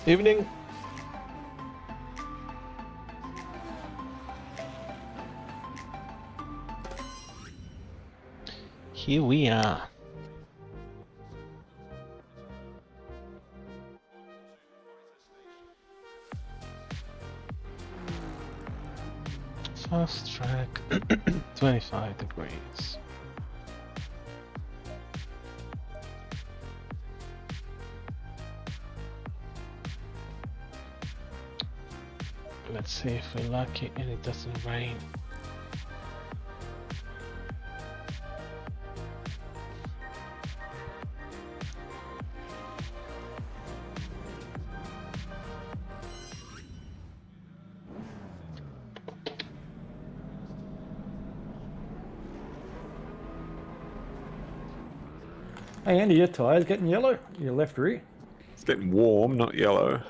Evening. Here we are. Fast track, 25 degrees. Let's see if we're lucky and it doesn't rain. Hey Andy, your tyre's getting yellow. Your left rear. It's getting warm, not yellow.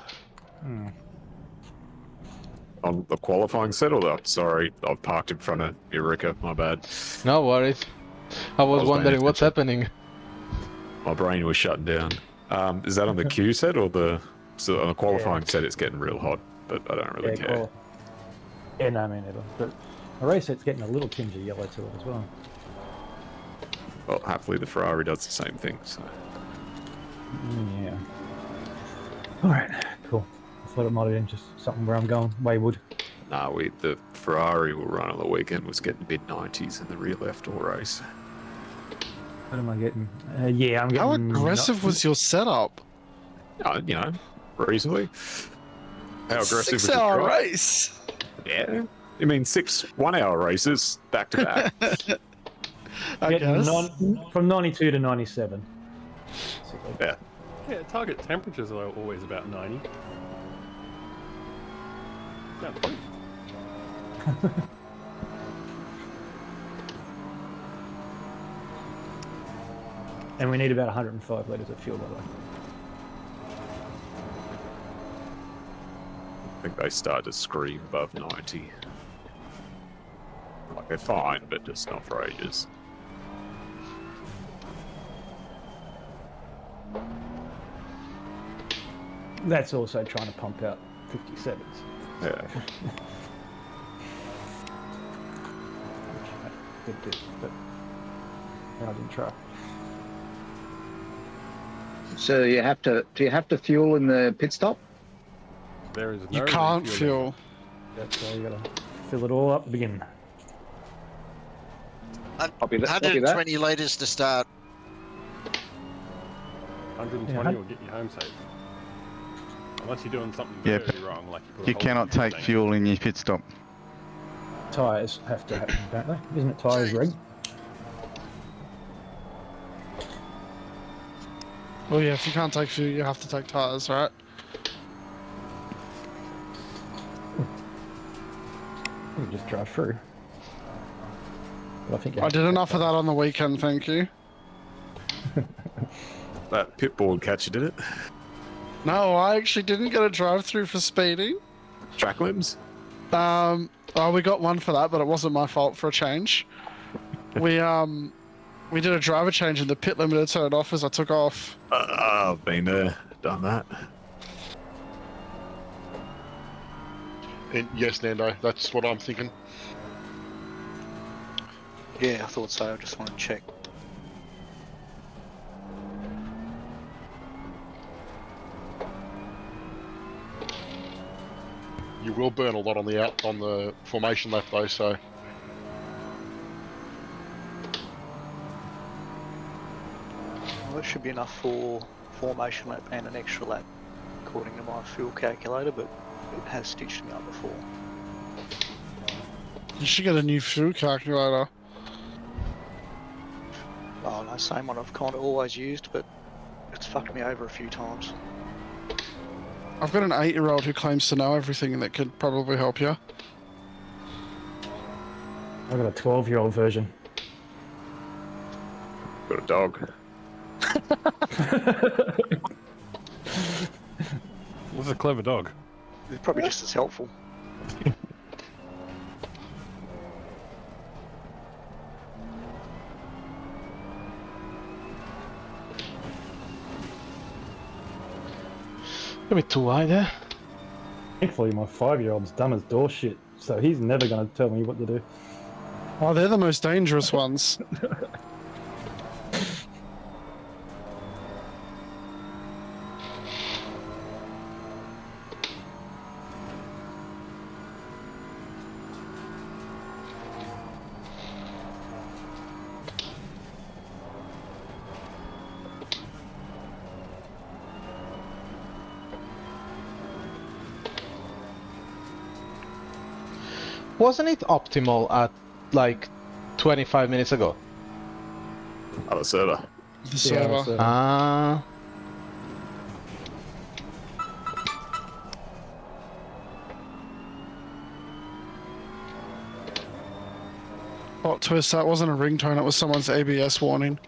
On the qualifying set or that? Sorry, I've parked in front of Eureka, my bad. No worries. I was wondering what's happening. My brain was shutting down. Is that on the Q set or the... So on the qualifying set it's getting real hot, but I don't really care. Cool. Yeah, no, me neither. But the race set's getting a little tinge of yellow to it as well. Well, happily the Ferrari does the same thing, so... Yeah. Alright, cool. I thought it might have been just something where I'm going wayward. Nah, the Ferrari will run on the weekend was getting mid-90s in the rear left all race. What am I getting? Yeah, I'm getting... How aggressive was your setup? You know, reasonably. How aggressive was your 6-hour drive? race. Yeah. You mean 6 one-hour races back to back? I guess. From 92 to 97. Yeah. Yeah, target temperatures are always about 90. Sounds good. And we need about 105 litres of fuel, by the way. I think they started to scream above 90. Like, they're fine, but just not for ages. That's also trying to pump out 57s. Yeah. Good bit, but I didn't try. So you have to. Do you have to fuel in the pit stop? There is You no can't refueling. fuel. That's why you gotta fill it all up at the beginning. Copy that. 120 litres to start. 120 will get you home safe. Unless you're doing something Yeah, very wrong, like you put a You hole cannot in your take tank. fuel in your pit stop. Tyres have to happen, don't they? Isn't it tyres rig? Well, yeah, if you can't take fuel, you have to take tyres, right? You just drive through. But I think you I have did to enough take of that on the weekend, thank you. That pit board catcher did it. No, I actually didn't get a drive-through for speeding. Track limbs? Oh, we got one for that, but it wasn't my fault for a change. We did a driver change and the pit limiter turned off as I took off. I've been there, done that. And yes, Nando, that's what I'm thinking. Yeah, I thought so. I just want to check. You will burn a lot on the formation lap though, so Well, it should be enough for formation lap and an extra lap, according to my fuel calculator, but it has stitched me up before. You should get a new fuel calculator. Oh, no, same one I've kind of always used, but it's fucked me over a few times. I've got an 8-year-old who claims to know everything and that could probably help you. I've got a 12-year-old version. Got a dog. What's a clever dog? It's probably just as helpful. A bit too wide there. Thankfully, my 5-year-old's dumb as door shit, so he's never going to tell me what to do. Oh, they're the most dangerous ones. Wasn't it optimal at like 25 minutes ago? Other server. The server. so- Ah. Plot twist, that wasn't a ringtone, it was someone's ABS warning.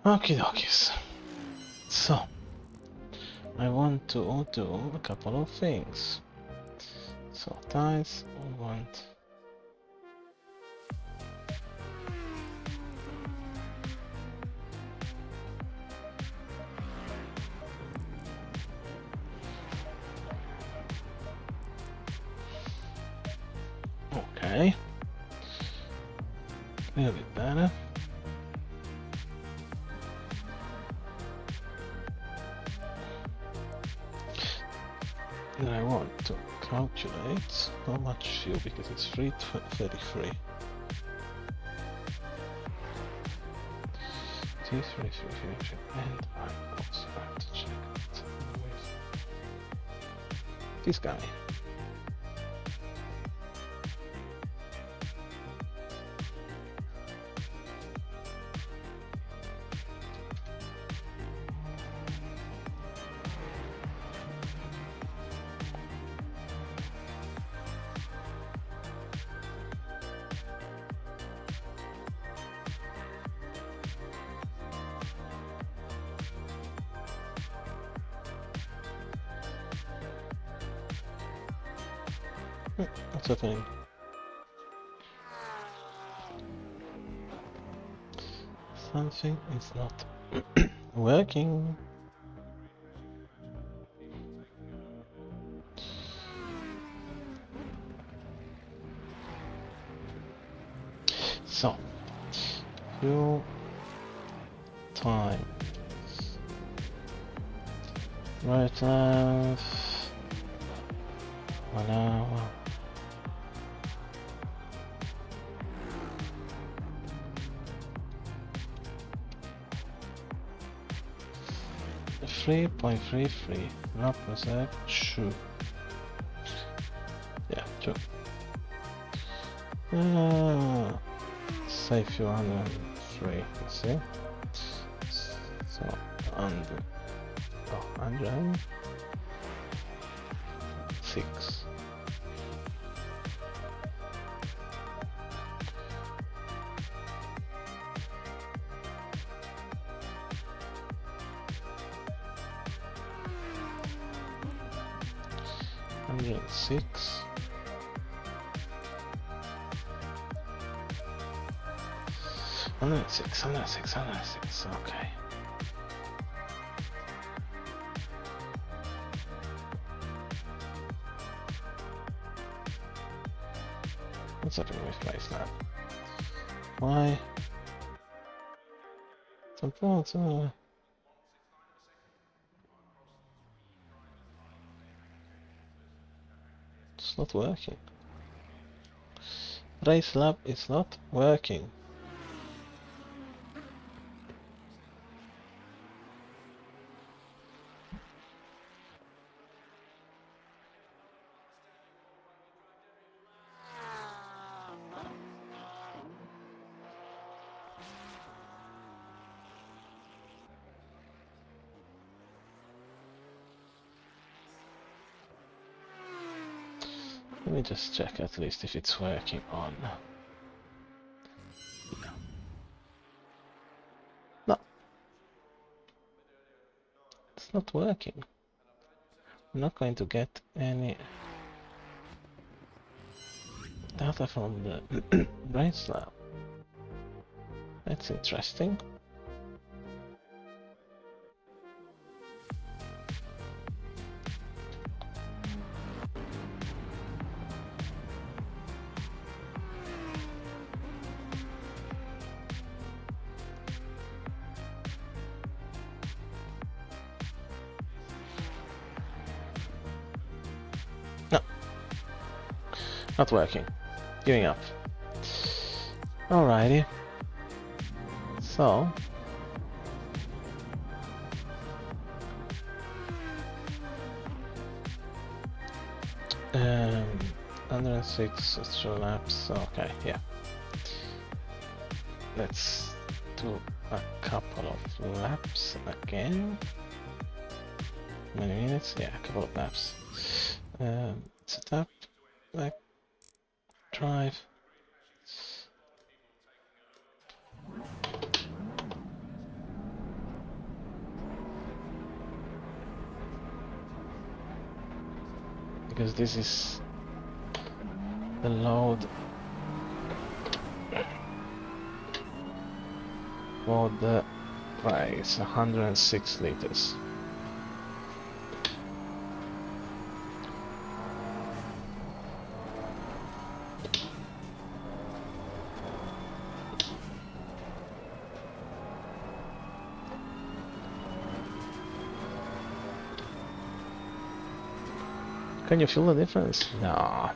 Okie dokies. So, I want to do a couple of things. So, ties, I want. Okay. A little bit better. Then I want to calculate how much fuel because it's 333. And I also have to check it with this guy. What's happening? Something is not working. So, fuel time. Right left. 1 hour. Free point free lap reserve shoe. Yeah, true. Save you 103, let's see. So 106. Six. Six, okay. What's happening with place now? Why? Support, it's not working. Race lab is not working. Let me just check at least if it's working on. No. It's not working. I'm not going to get any data from the race lab. That's interesting. Not working. Giving up. Alrighty. So. 106 extra laps. Okay, yeah. Let's do a couple of laps again. Many minutes? Yeah, a couple of laps. Set up. Like. Drive. Because this is the load for the right, it's 106 liters. Can you feel the difference? No.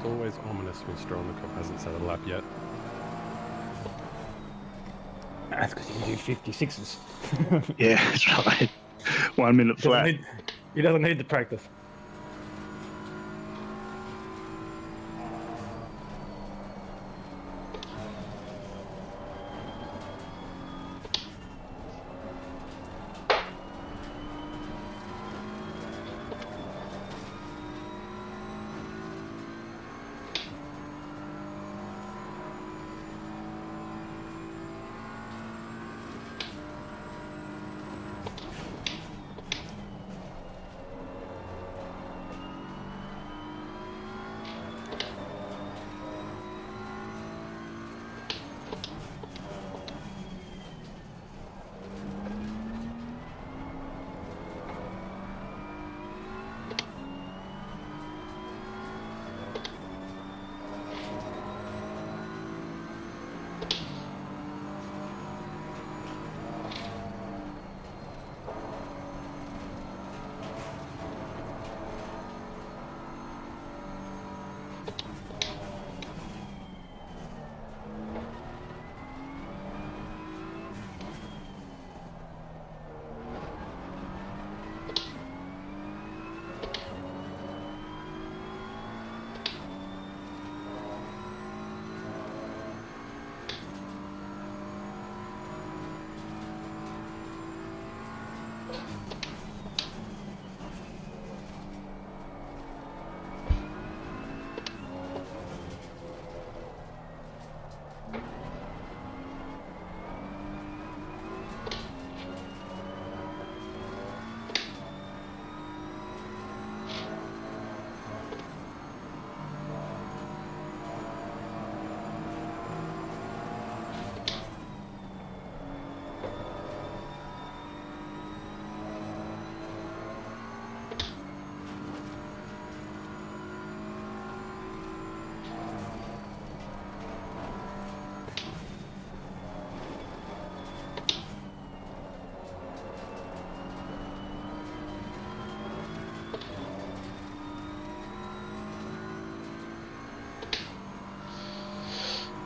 It's always ominous when Strelnikov hasn't set a lap yet. That's because you do 56s. Yeah, that's right. 1 minute flat. He doesn't need the practice.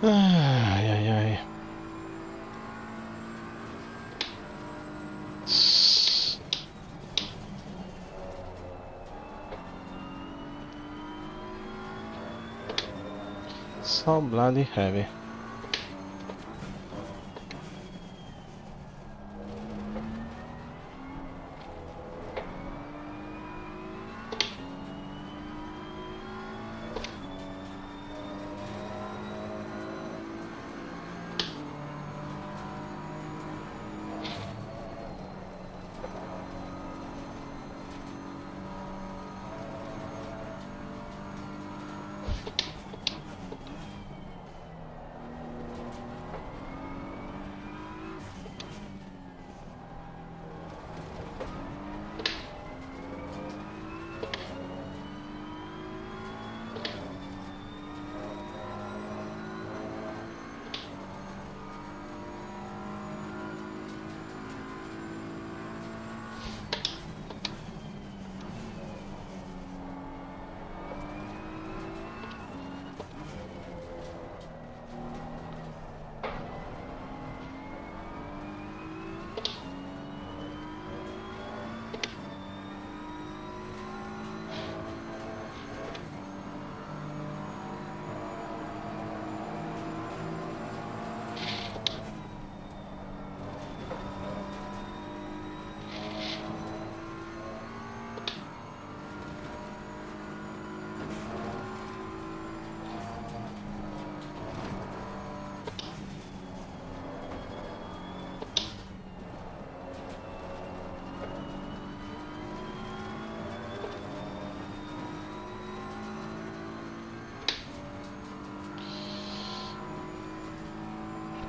Ay, ay, ay. So bloody heavy.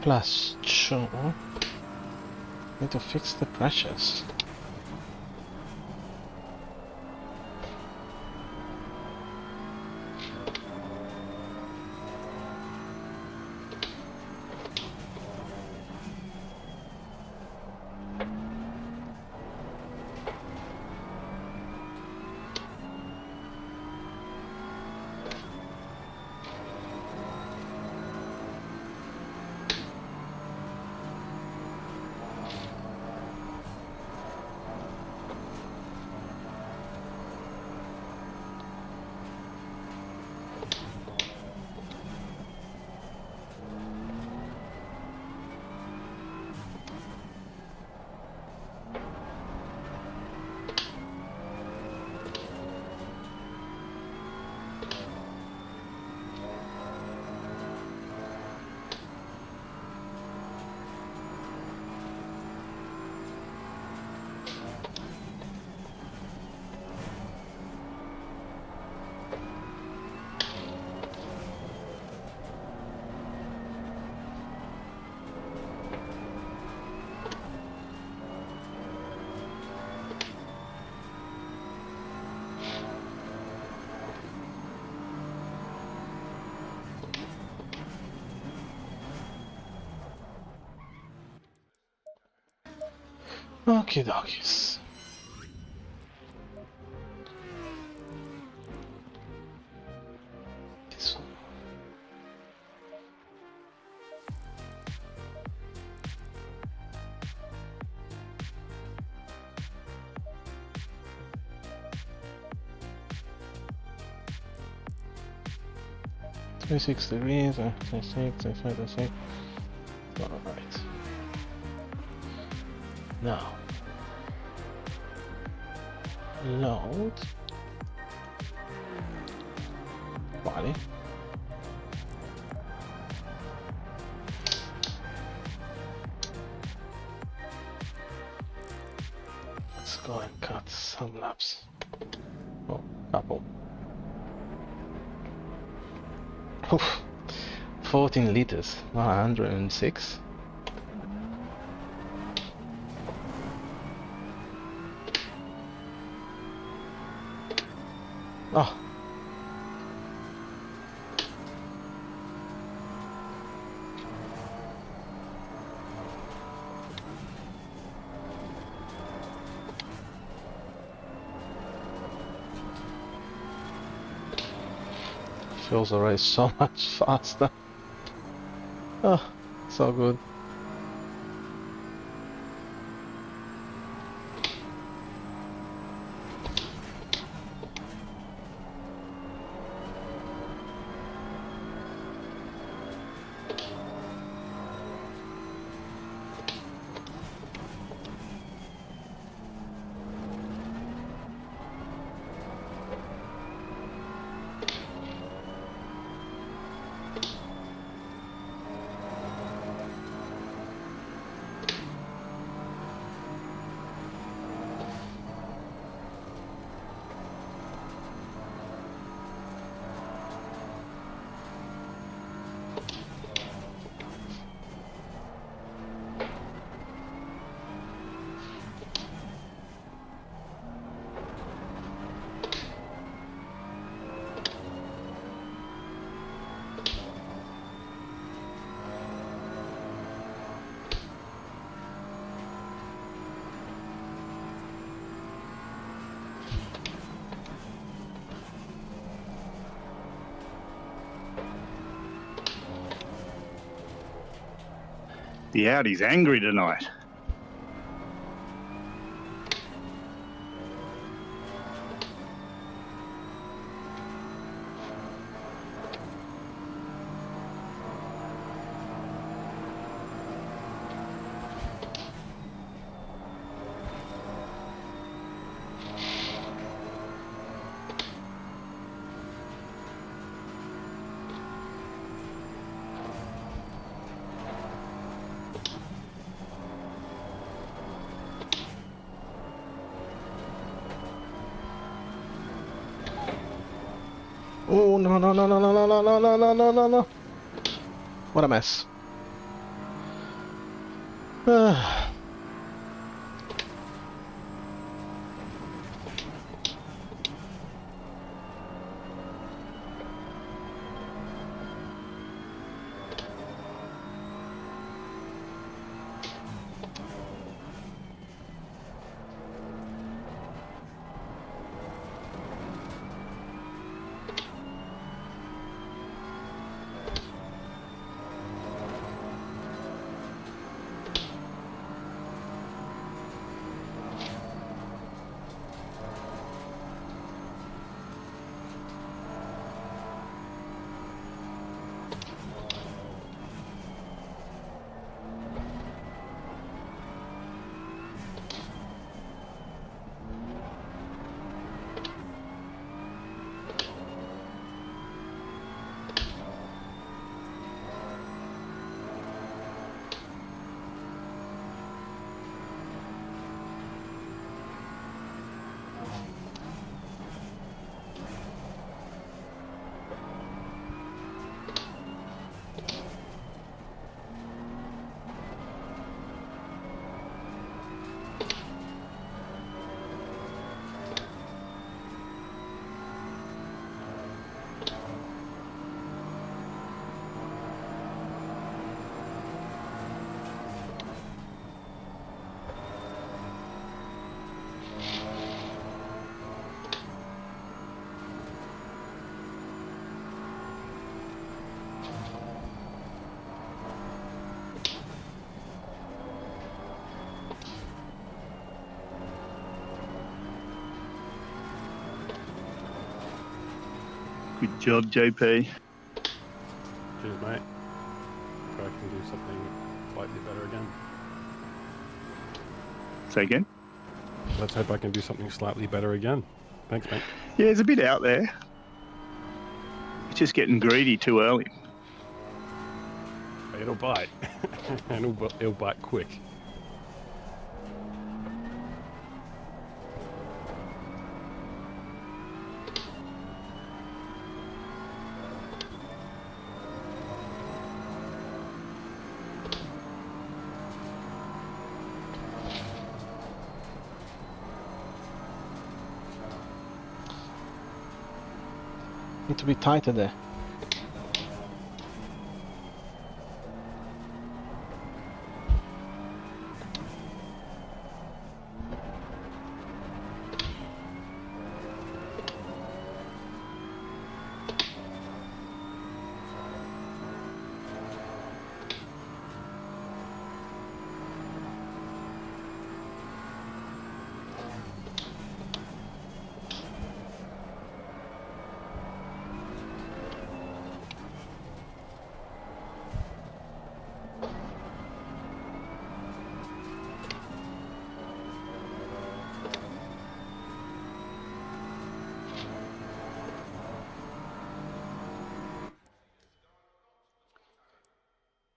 +2. Need to fix the crashes. Okie dokies. This one. Six degrees, 26, 26. Alright. Now. Load. Quali? Let's go and cut some laps. Oh, couple. Oof. 14 liters, 106. Oh. Feels the race so much faster. Oh, so good. The Audi's angry tonight. Oh no no no no no no no no no no no no no! What a mess. Good job, JP. Cheers, mate. Hope I can do something slightly better again. Say again? Let's hope I can do something slightly better again. Thanks, mate. Yeah, it's a bit out there. It's just getting greedy too early. It'll bite. And it'll bite quick. Need to be tighter there.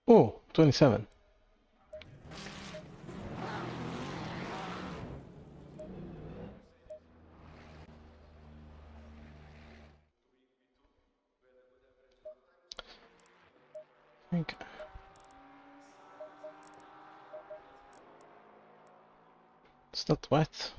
Oh, 27. I think it's not wet.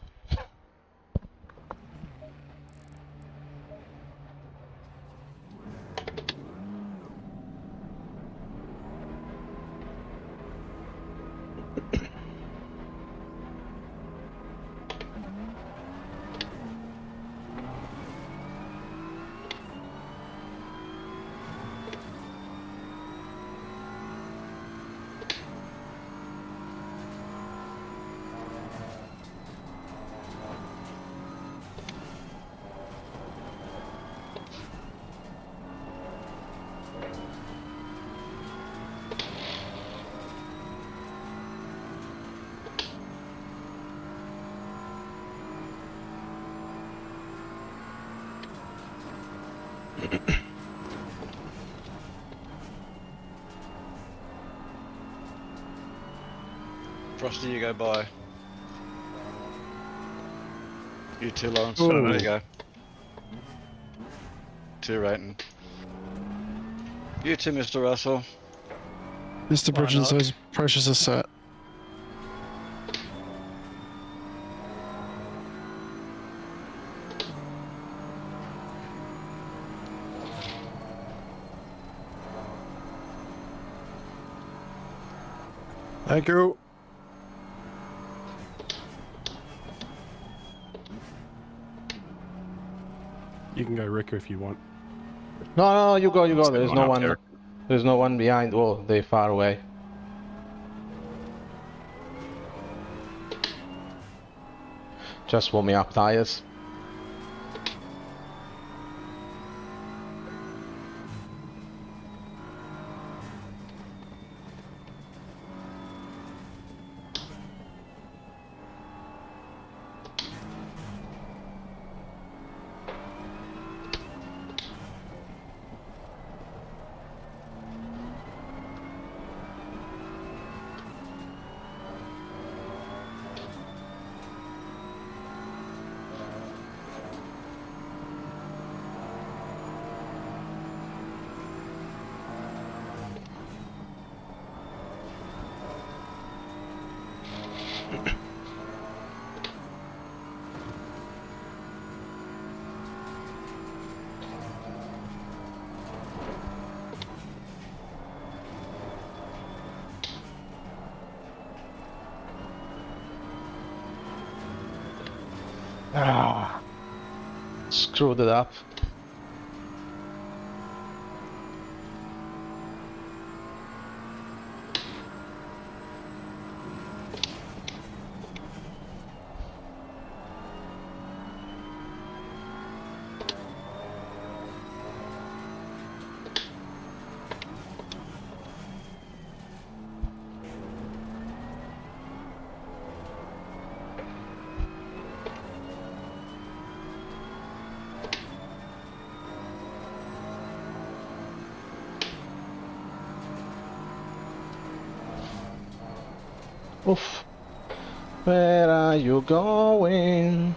Frosty, you go by. You too, Lawrence. Ooh. There you go. 2 rating. You too, Mr. Russell. Mr. Bridges, those pressures are set. Thank you. You can go, Ricker, if you want. No, no, you go, you go. There's There's one no up one. there. There's no one behind. Oh, they're far away. Just warming up tires. Ah, screwed it up. Oof. Where are you going?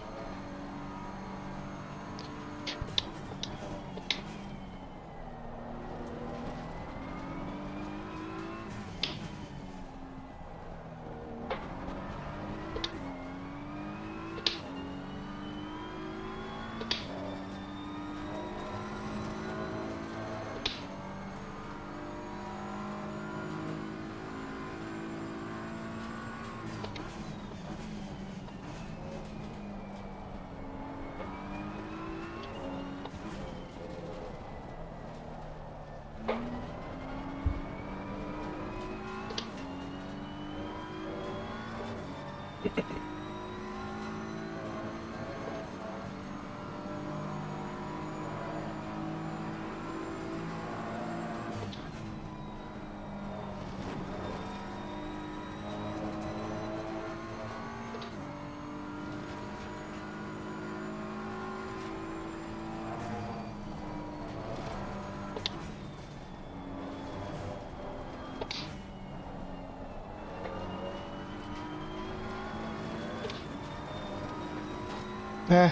Eh.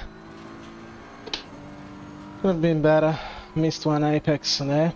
Could have been better. Missed one apex there.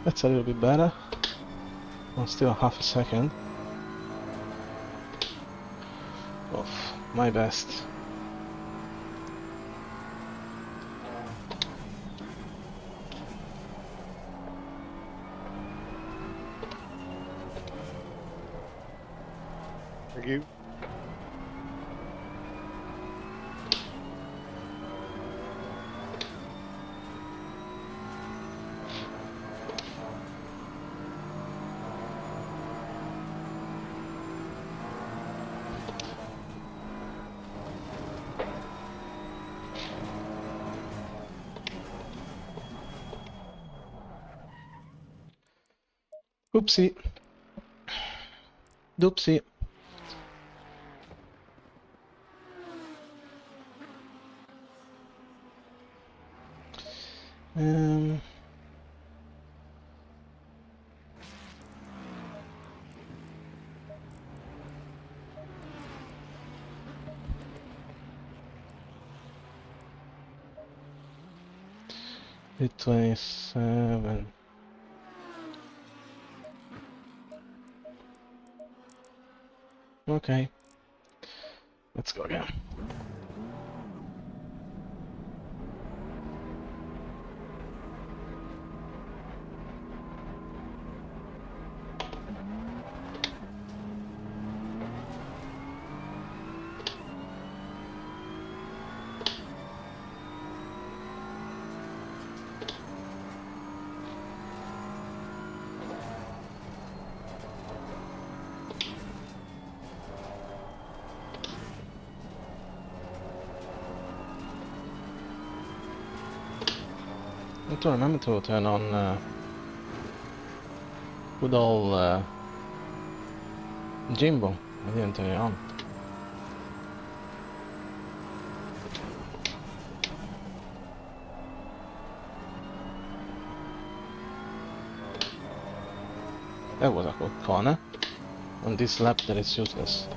That's a little bit better. Well, still half a second. Oof, my best. Thank you. Oopsie. Doopsie. Um. Hit 27. Okay. Let's go again. I have to remember to turn on good old Jimbo. I didn't turn it on. That was a good corner. On this lap that is useless.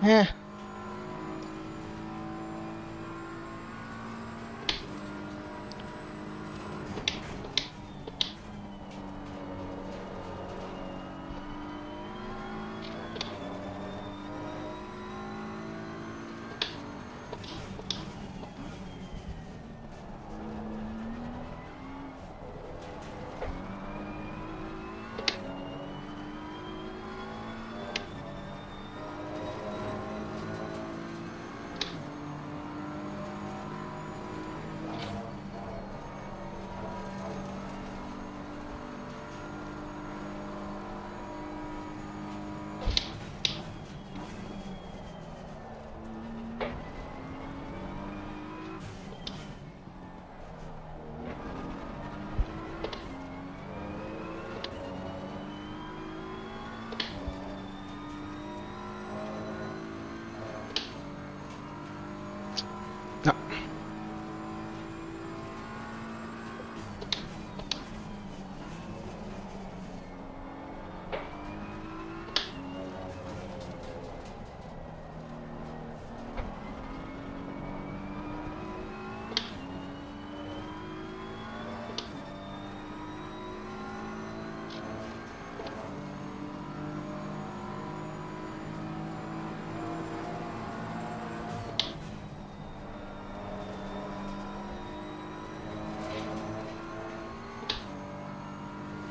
Eh. No.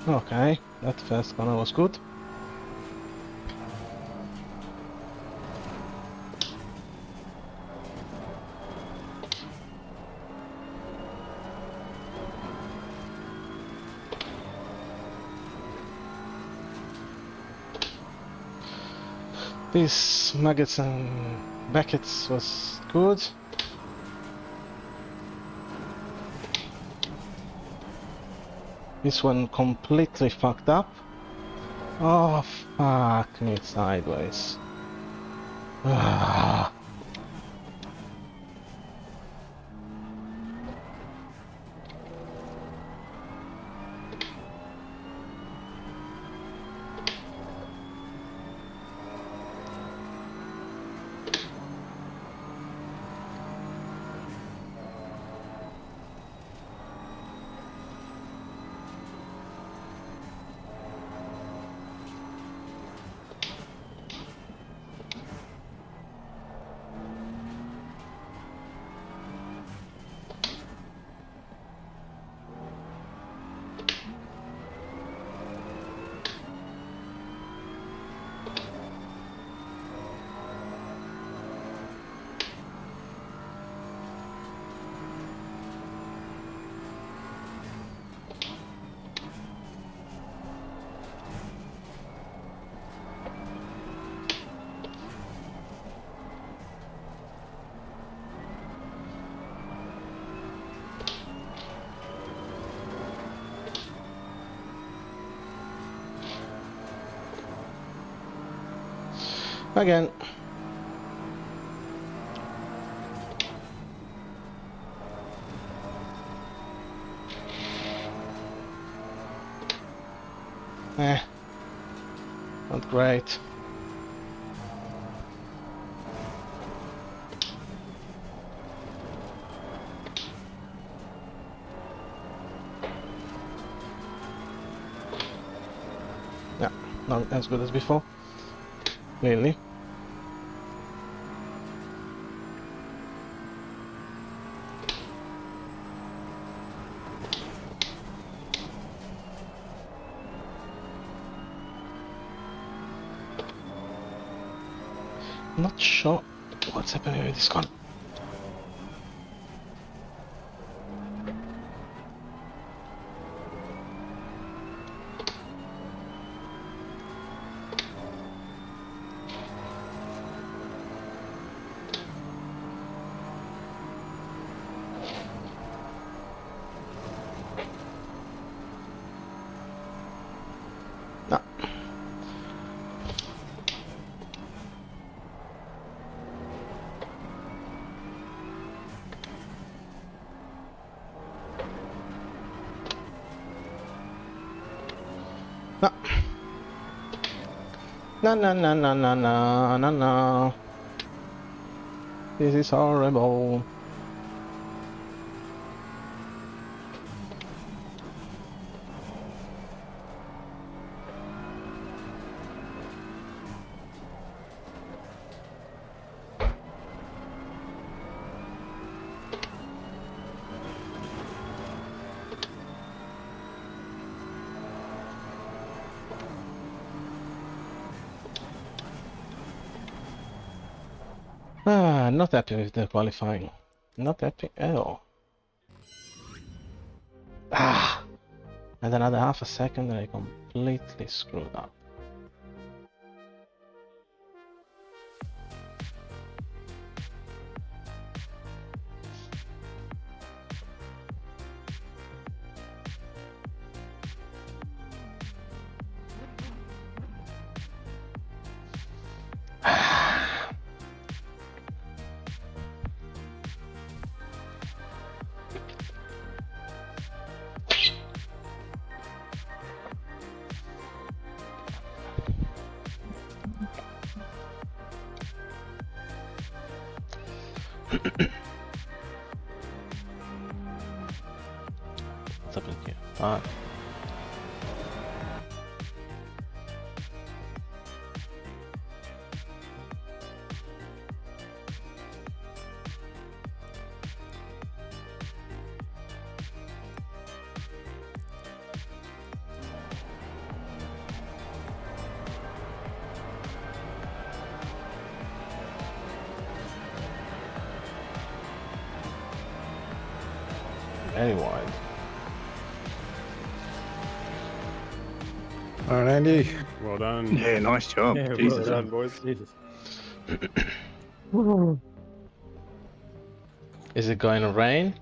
Okay, that first corner was good. These Maggots and Beckett's was good. This one completely fucked up. Oh, fuck me sideways. Ah. Again. Not great. Yeah, not as good as before. Really. Not sure what's happening with this gun. No. No. No, no, no, no, no, no, no, no. This is horrible. Not happy with the qualifying. Not happy at all. And another half a second and I completely screwed up. What's happening here? Very wide. All right, Andy. Well done. Yeah, nice job. Yeah, Jesus. well done, boys. Jesus. Is it going to rain?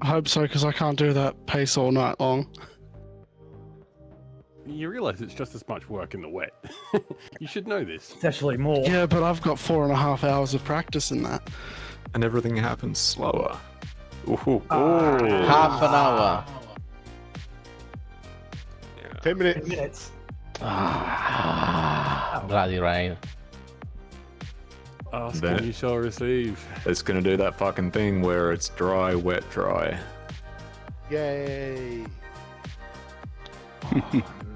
I hope so, because I can't do that pace all night long. You realise it's just as much work in the wet. You should know this. It's actually more. Yeah, but I've got 4.5 hours of practice in that. And everything happens slower. Ooh. Half an hour. Yeah. 10 minutes. 10 minutes. Bloody rain. Ask That- and you shall receive. It's gonna do that fucking thing where it's dry, wet, dry. Yay.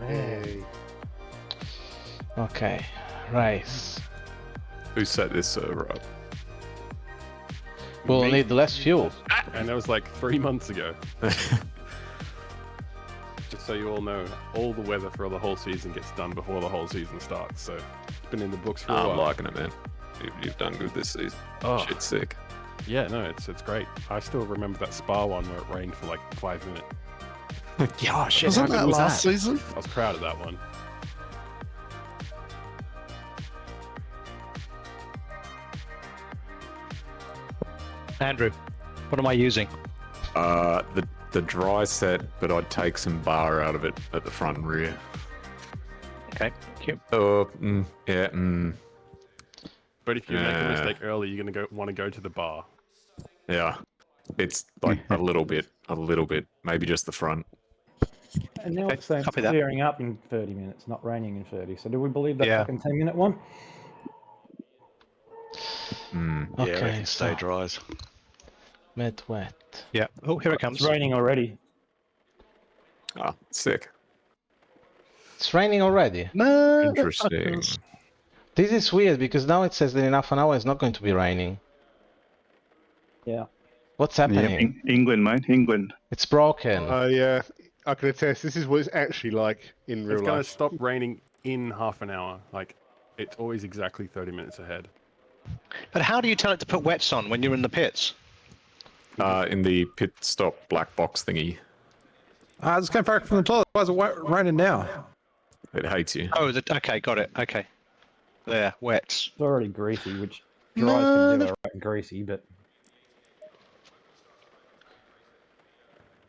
Yay. Okay, race. Who set this server up? We'll Me. need less fuel. And that was like 3 months ago. Just so you all know, all the weather for the whole season gets done before the whole season starts. So it's been in the books for a I'm while. liking it, man. You've done good this season. Oh, Shit's sick. yeah, no, it's great. I still remember that Spa one where it rained for like 5 minutes. Yeah, shit. Wasn't that last season? I was proud of that one. Andrew, what am I using? The dry set, but I'd take some bar out of it at the front and rear. Okay, thank you. Yeah. But if you make a Yeah. mistake early, you're gonna want to go to the bar. Yeah. It's like a little bit, maybe just the front. And now Okay, it's saying it's copy that. clearing up in 30 minutes, not raining in 30. So do we believe that Yeah. fucking 10-minute one? Mm. Yeah, I Okay, reckon stay so dries. mid wet. Yeah. Oh, here it comes. It's raining already. Ah, sick. It's raining already. Interesting. This is weird because now it says that in half an hour it's not going to be raining. Yeah. What's Yeah, happening? England, mate. England. It's broken. Yeah, I can attest. This is what it's actually like in real It's gonna life. stop raining in half an hour. Like, it's always exactly 30 minutes ahead. But how do you tell it to put wets on when you're in the pits? In the pit stop black box thingy, I just came back from the toilet. Why is it raining now? it hates you. Oh, okay, got it. Okay. There, wets. It's already greasy, which dries can do alright greasy, but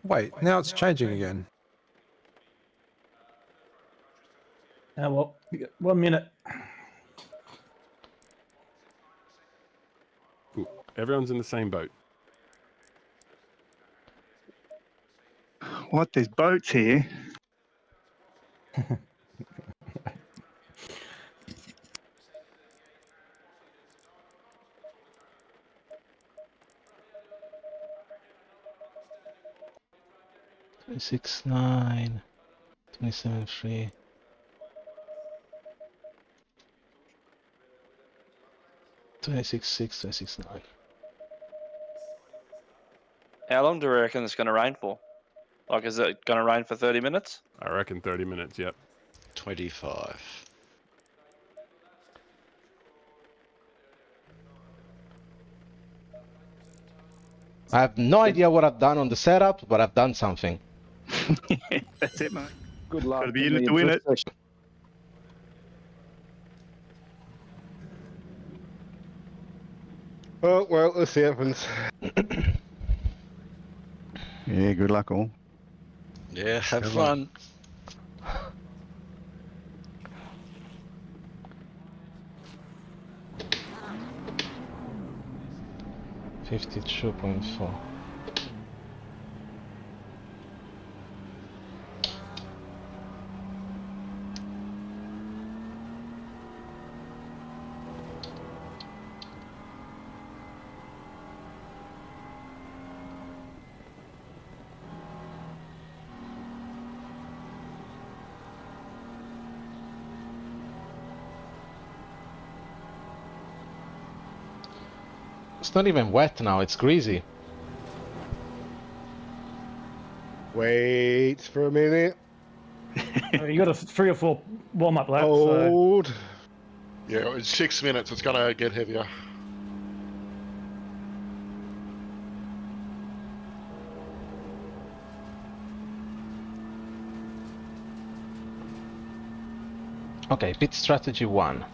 Wait, now it's changing again. well, you got 1 minute. Ooh, everyone's in the same boat. What? There's boats here. 26.9, 27.3. 26.6, 26.9. How long do we reckon it's going to rain for? Like, is it going to rain for 30 minutes? I reckon 30 minutes, yep. 25. I have no idea what I've done on the setup, but I've done something. That's it, mate. Good luck. Got to be in it to win it. Oh, well, let's see what happens. Yeah, good luck all. Yeah, have fun. $52.4. It's not even wet now, it's greasy. Wait for a minute. You got a 3 or 4 warm-up laps. So. Hold. Yeah, in 6 minutes it's going to get heavier. Okay, pit strategy 1.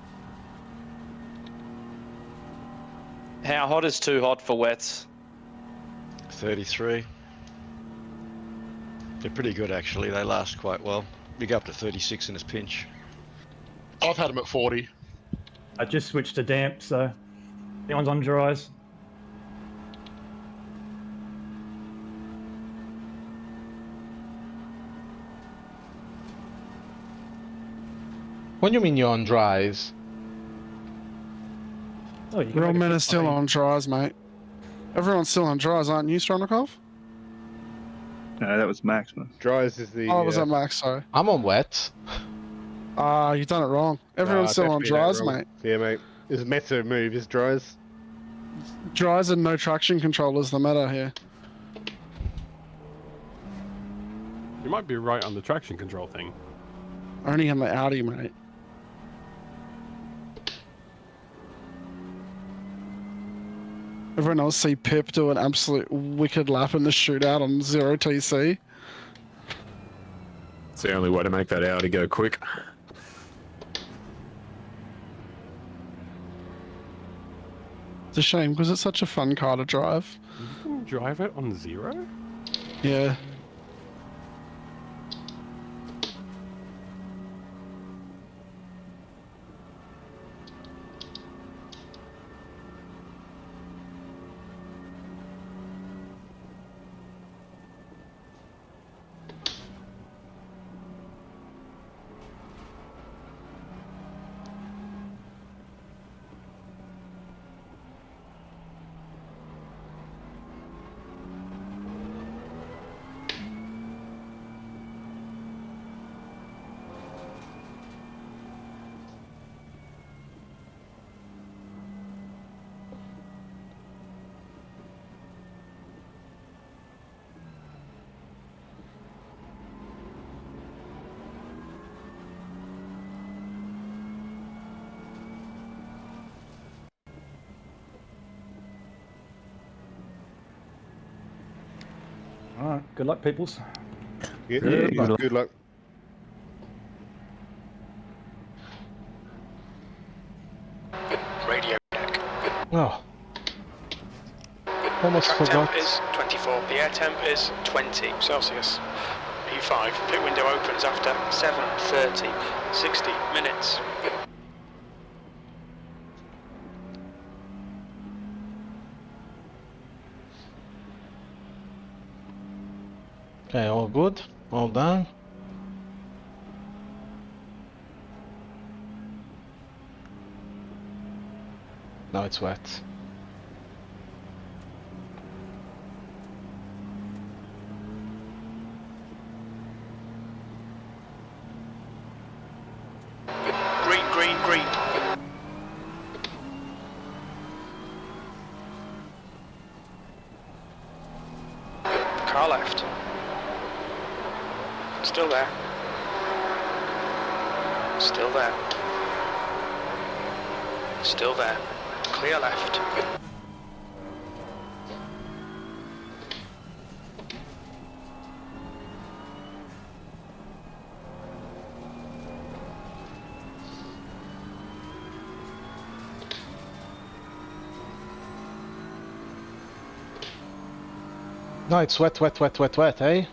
How hot is too hot for wets? 33. They're pretty good, actually. They last quite well. You go up to 36 in this pinch. I've had them at 40. I just switched to damp, so anyone's on dries. What do you mean you're on dries? Oh, you can Real make a men pit are still lane. on dries, mate. Everyone's still on dries, aren't you, Stronikov? No, that was Max, man. Dries is the. Oh, was that Max? Sorry. I'm on wet. You've done it wrong. Everyone's still on definitely that dries, wrong. mate. Yeah, mate. It's a meta move, is dries. Dries and no traction control is the meta here. You might be right on the traction control thing. Only in the Audi, mate. Everyone else see Pip do an absolute wicked lap in the shootout on 0 TC. It's the only way to make that Audi go quick. It's a shame because it's such a fun car to drive. You can drive it on 0? Yeah. All right, good luck, peoples. Yeah, Good luck. good luck. Radio Oh. Almost track forgot. temp is 24. The air temp is 20 Celsius. P5. Pit window opens after 7:30. 60 minutes. Okay, all good. All done. Now it's wet. green. Car left. Still there. Still there. Still there. Clear left. No, it's wet, eh?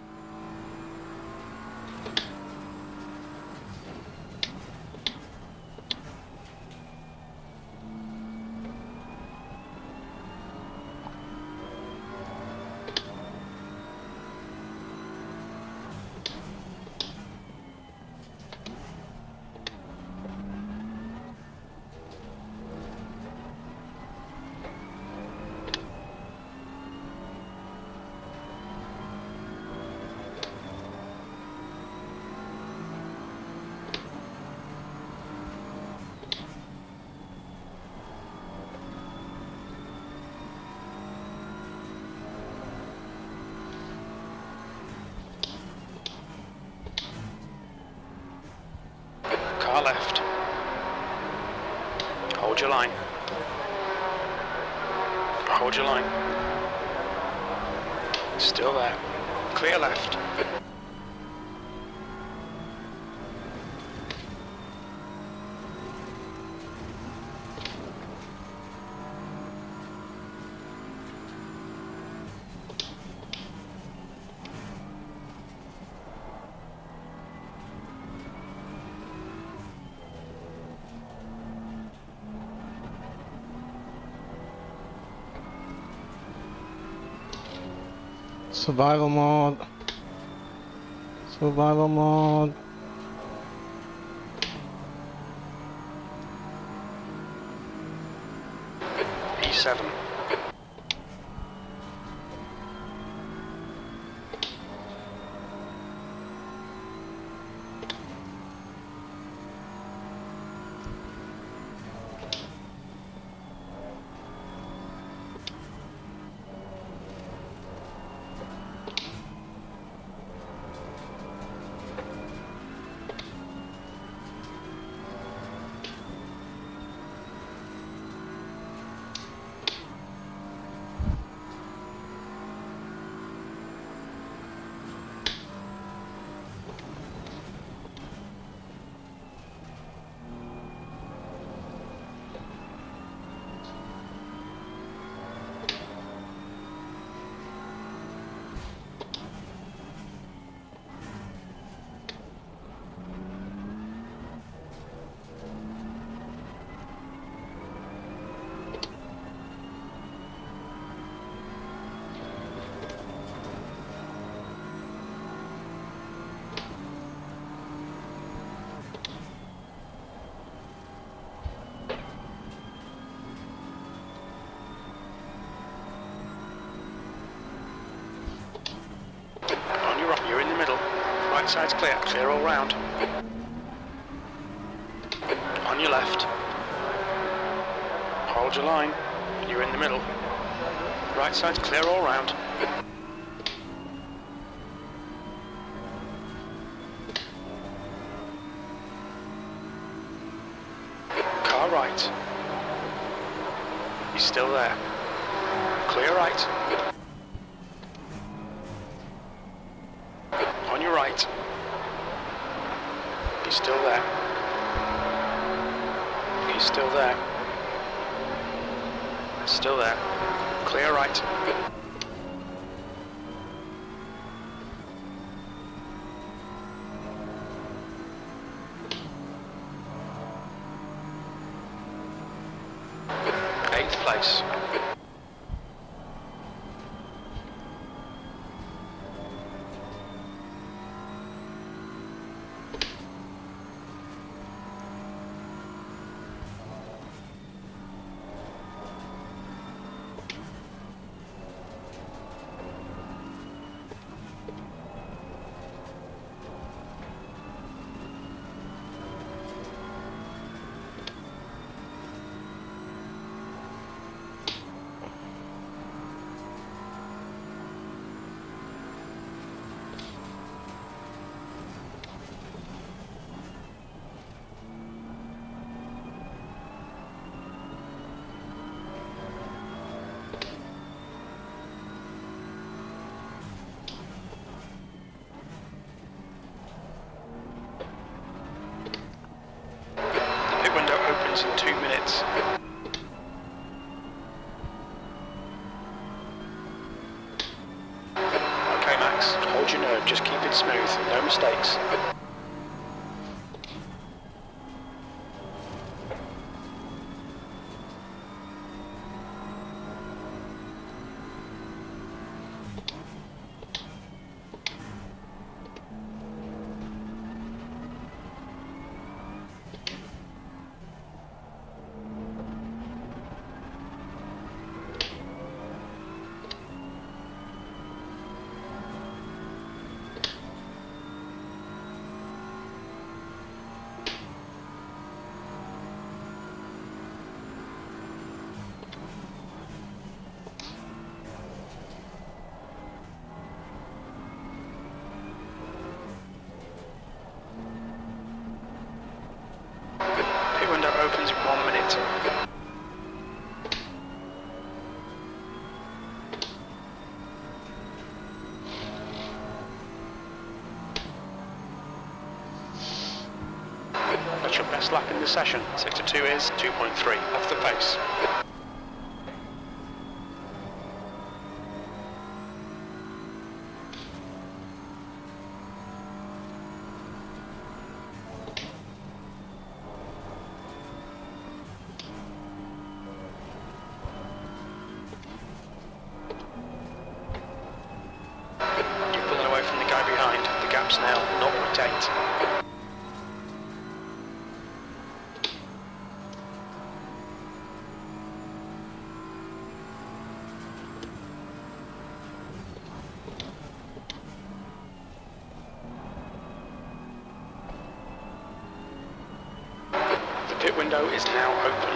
Car left. Hold your line. Hold your line. Still there. Clear left. Survival mode. Survival mode. E7. On your right, you're in the middle. Right side's clear. Clear all round. On your left. Hold your line. You're in the middle. Right side's clear all round. Car right. He's still there. Clear right. On your right. He's still there. He's still there. Still there. Clear right. Eighth place. opens in 2 minutes. Okay, Max, hold your nerve, just keep it smooth, no mistakes. Pit window opens in 1 minute. That's your best lap in the session. Sector 2 is 2.3 off the pace. You're pulling away from the guy behind. The gap's now 0.8. The pit window is now open.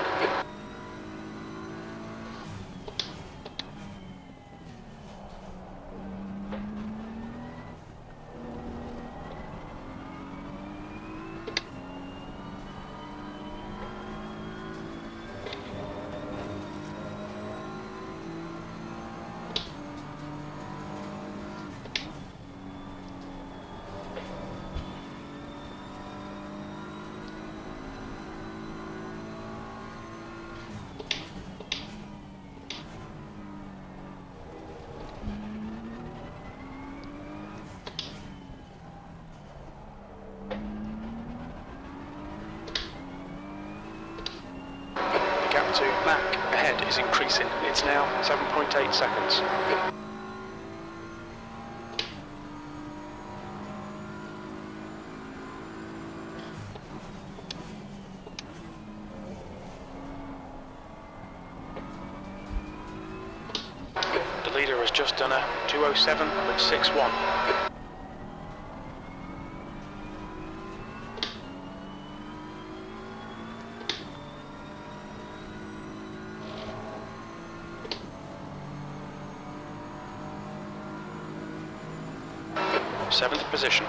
The gap to Mac ahead is increasing. It's now 7.8 seconds. The leader has just done a 2:07.61. Seventh position.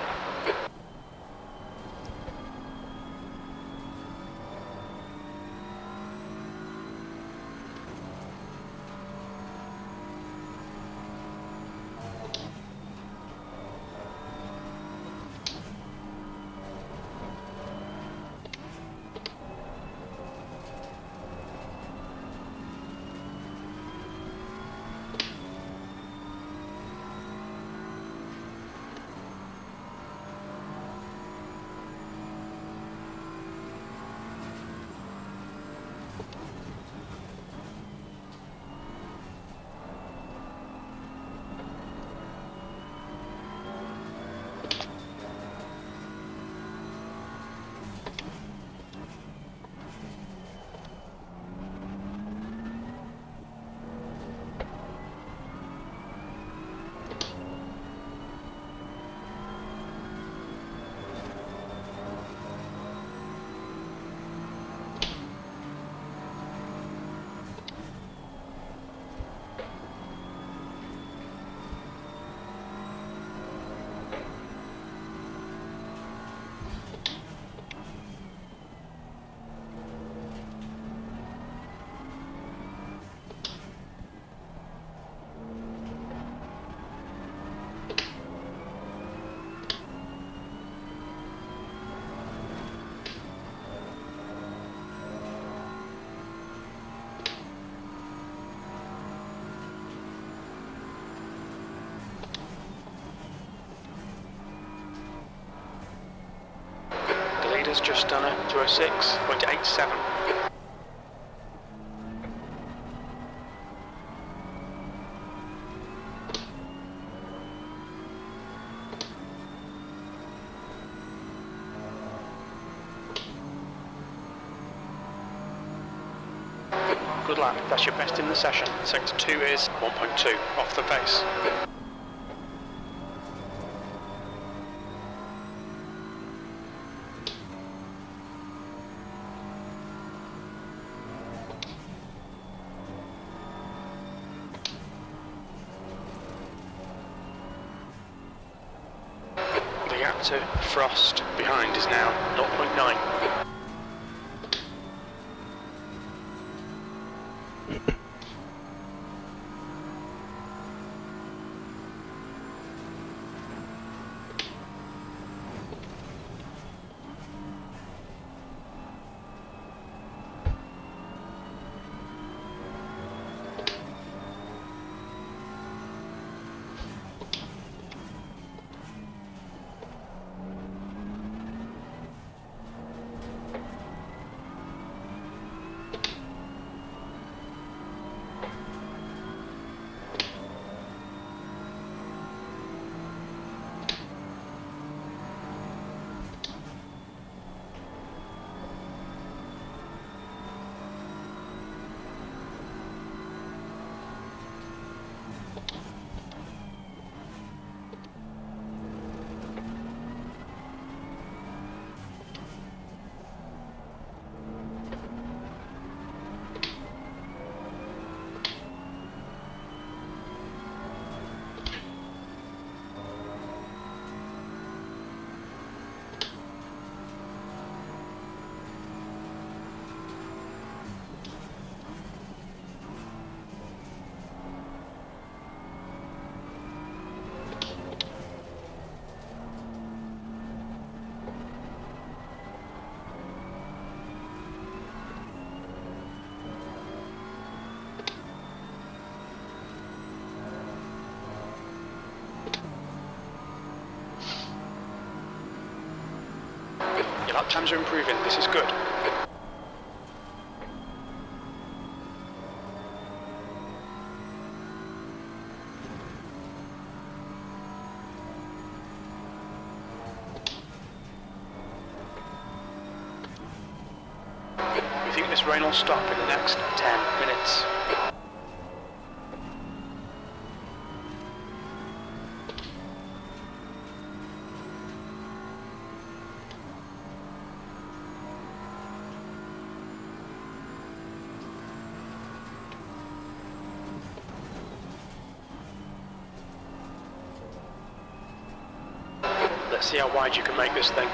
has just done a 206.87. Good lap, that's your best in the session. Sector 2 is 1.2, off the pace. The gap to Frost behind is now 0.9. Your lap times are improving, this is good. We think this rain will stop in the next 10 minutes. Let's see how wide you can make this thing.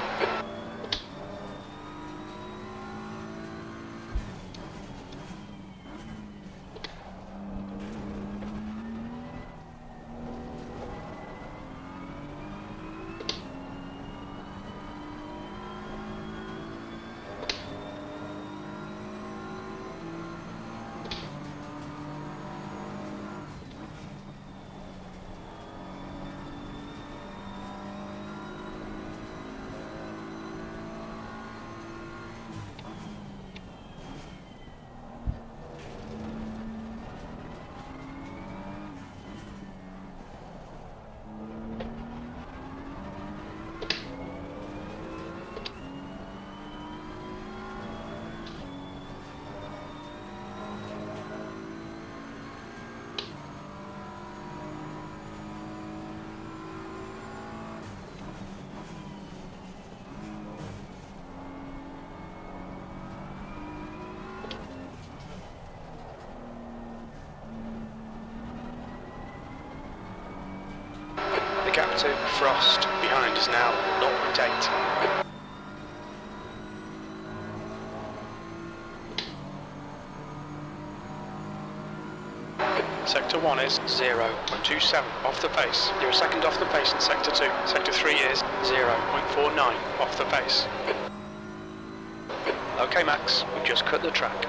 The gap to Frost behind is now 0.8. Sector 1 is 0.27 off the pace. You're a second off the pace in Sector 2. Sector 3 is 0.49 off the pace. Okay Max, we've just cut the track.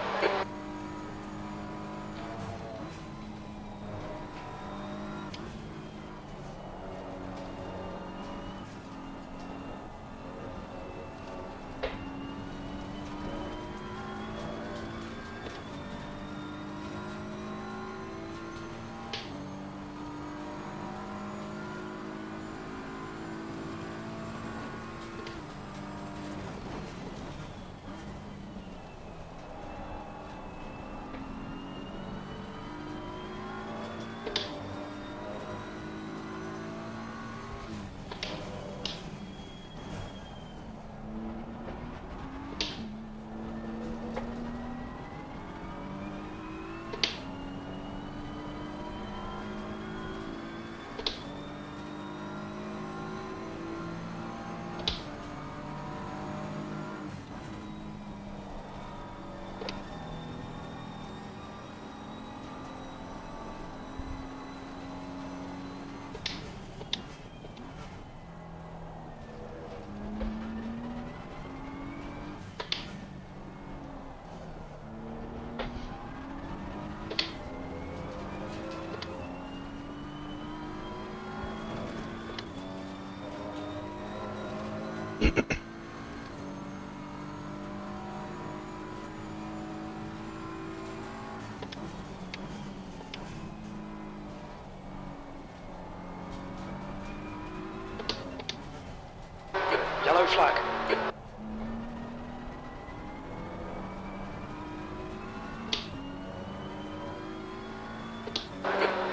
flag.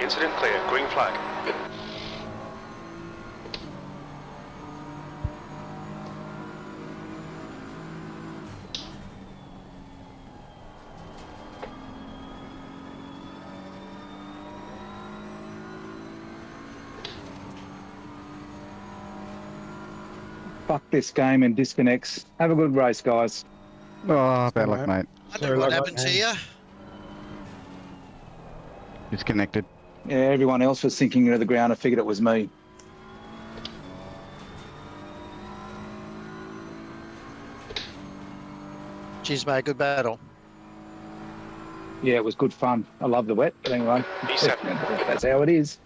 Incident clear, green flag. Fuck this game and disconnects. Have a good race, guys. Oh, bad luck, mate. What happened to you? Disconnected. Yeah, everyone else was sinking into the ground. I figured it was me. Cheers, mate. Good battle. Yeah, it was good fun. I love the wet, but anyway, E7. that's how it is.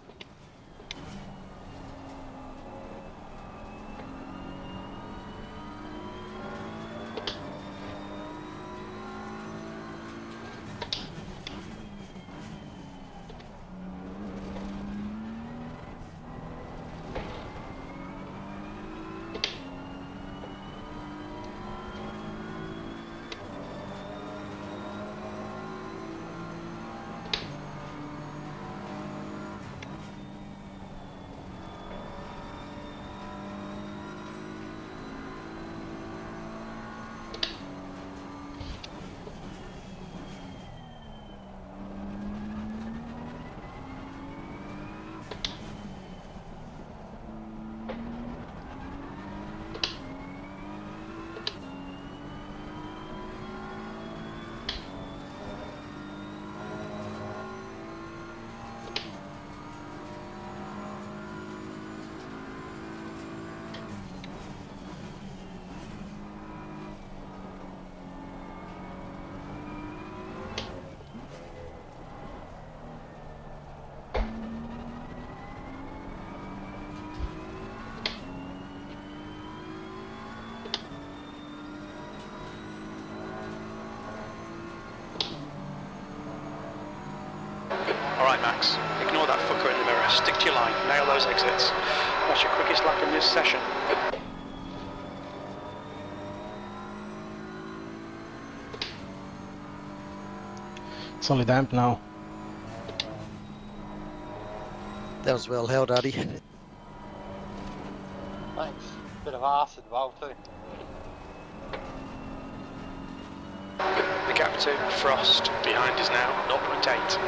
Alright Max, ignore that fucker in the mirror, stick to your line, nail those exits. That's your quickest lap in this session. It's only damp now. That was well held, Addy. Thanks. Bit of arse involved too. The gap to Frost behind is now 0.8.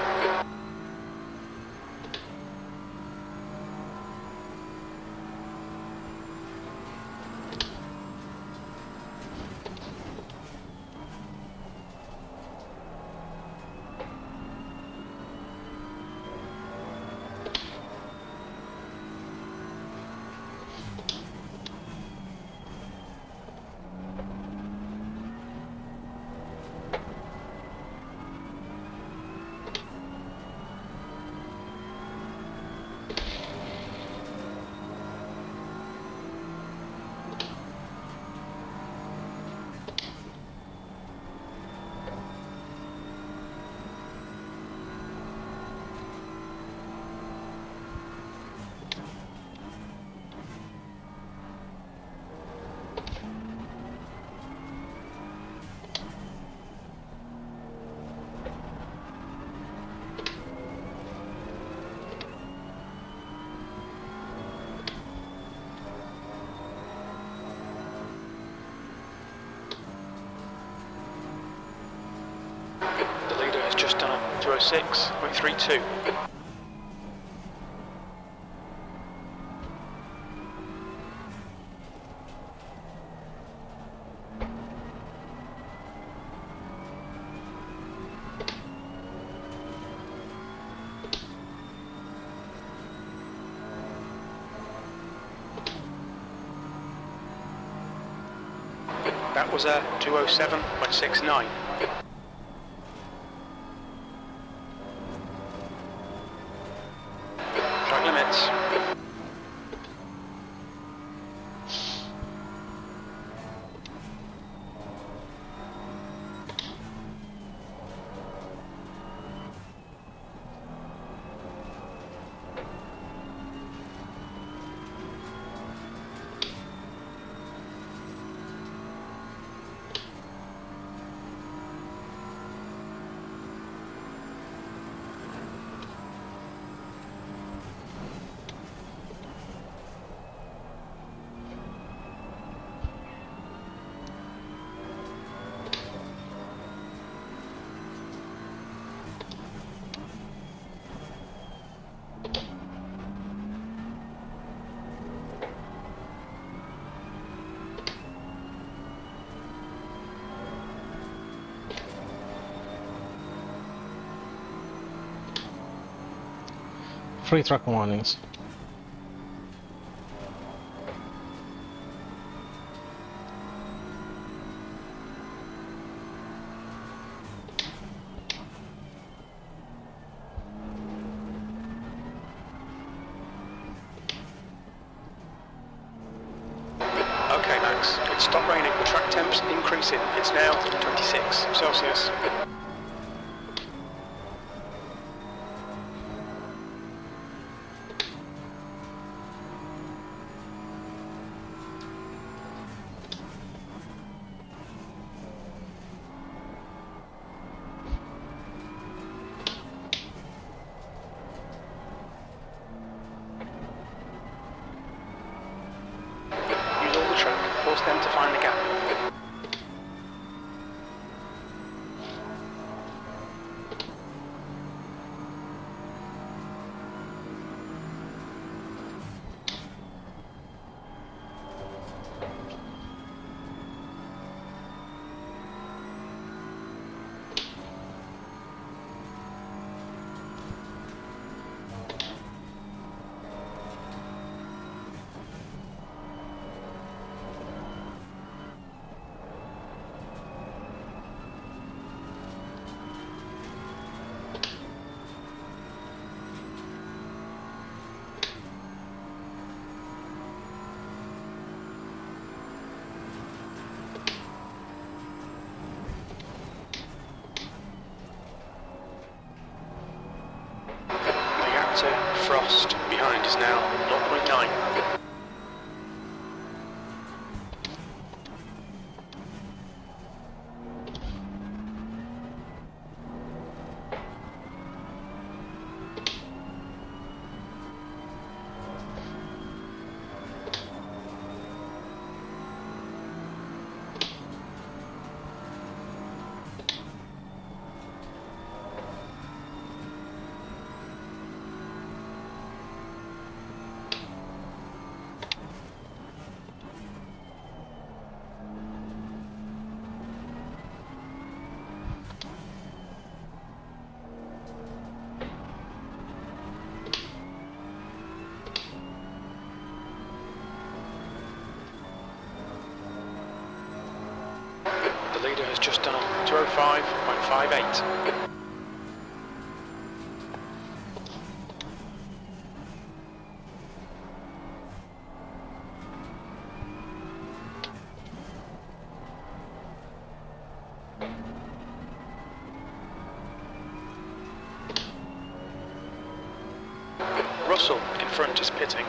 The leader has just done a 206.32. That was a 207.69. Track limits. 3 track warnings. Okay, Max, it's stopped raining. Track temps increasing. It's now 26 Celsius. Use all the track. Force them to find the gap. The gap to Frost behind is now 0.9. The leader has just done 205.58. Russell in front is pitting.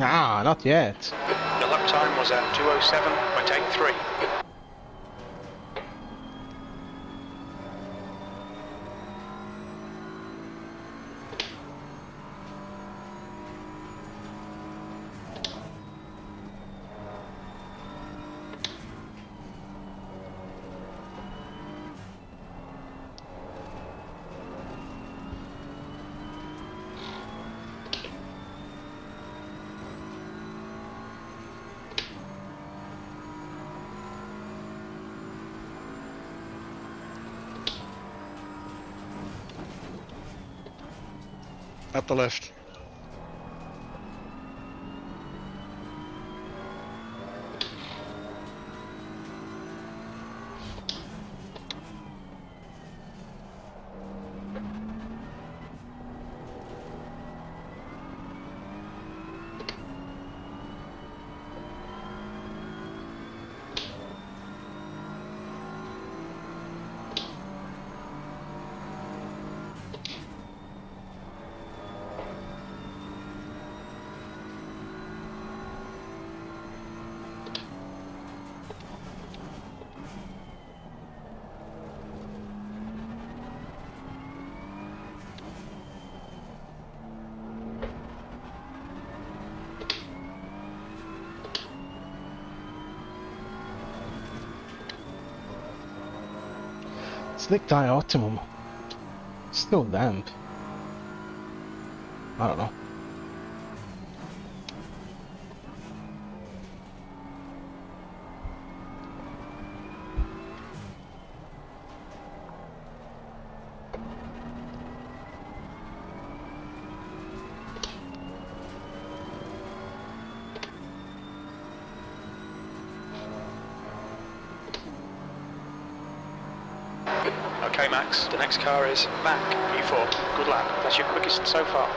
Ah, not yet. The lap time was at 207.83. At the left. Slick tire optimum. Still damp. I don't know. Okay, Max, the next car is back, P4. Good lap. That's your quickest so far.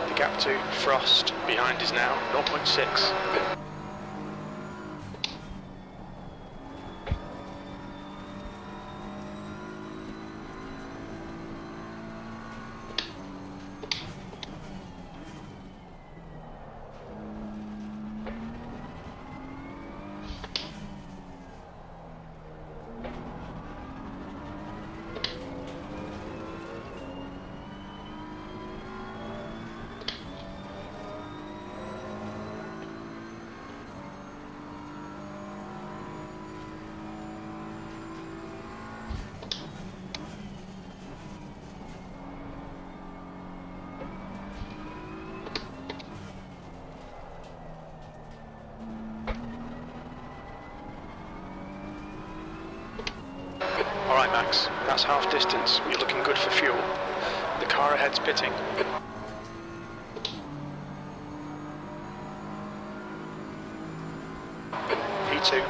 The gap to Frost behind is now 0.6. Alright Max, that's half distance. You're looking good for fuel. The car ahead's pitting. P2.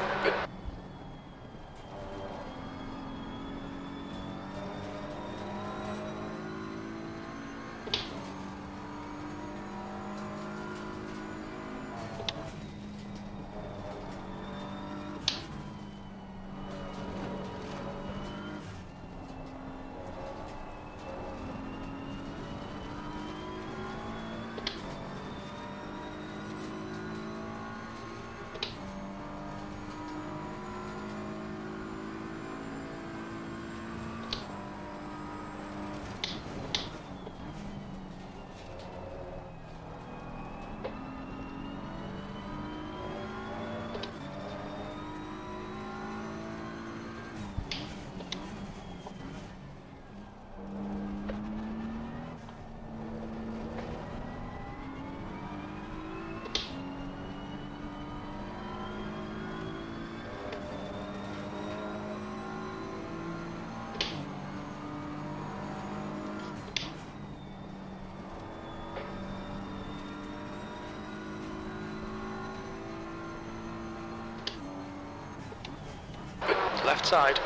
Left side.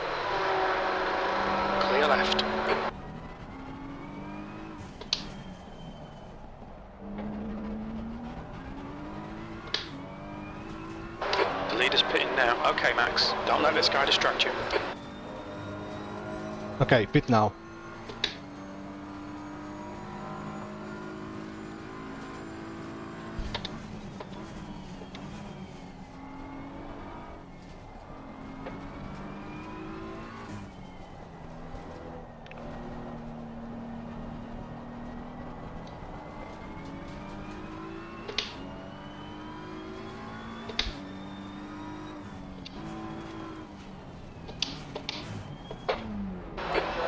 Clear left. The leader's pitting now. Okay, Max. Don't let this guy distract you. Okay, pit now.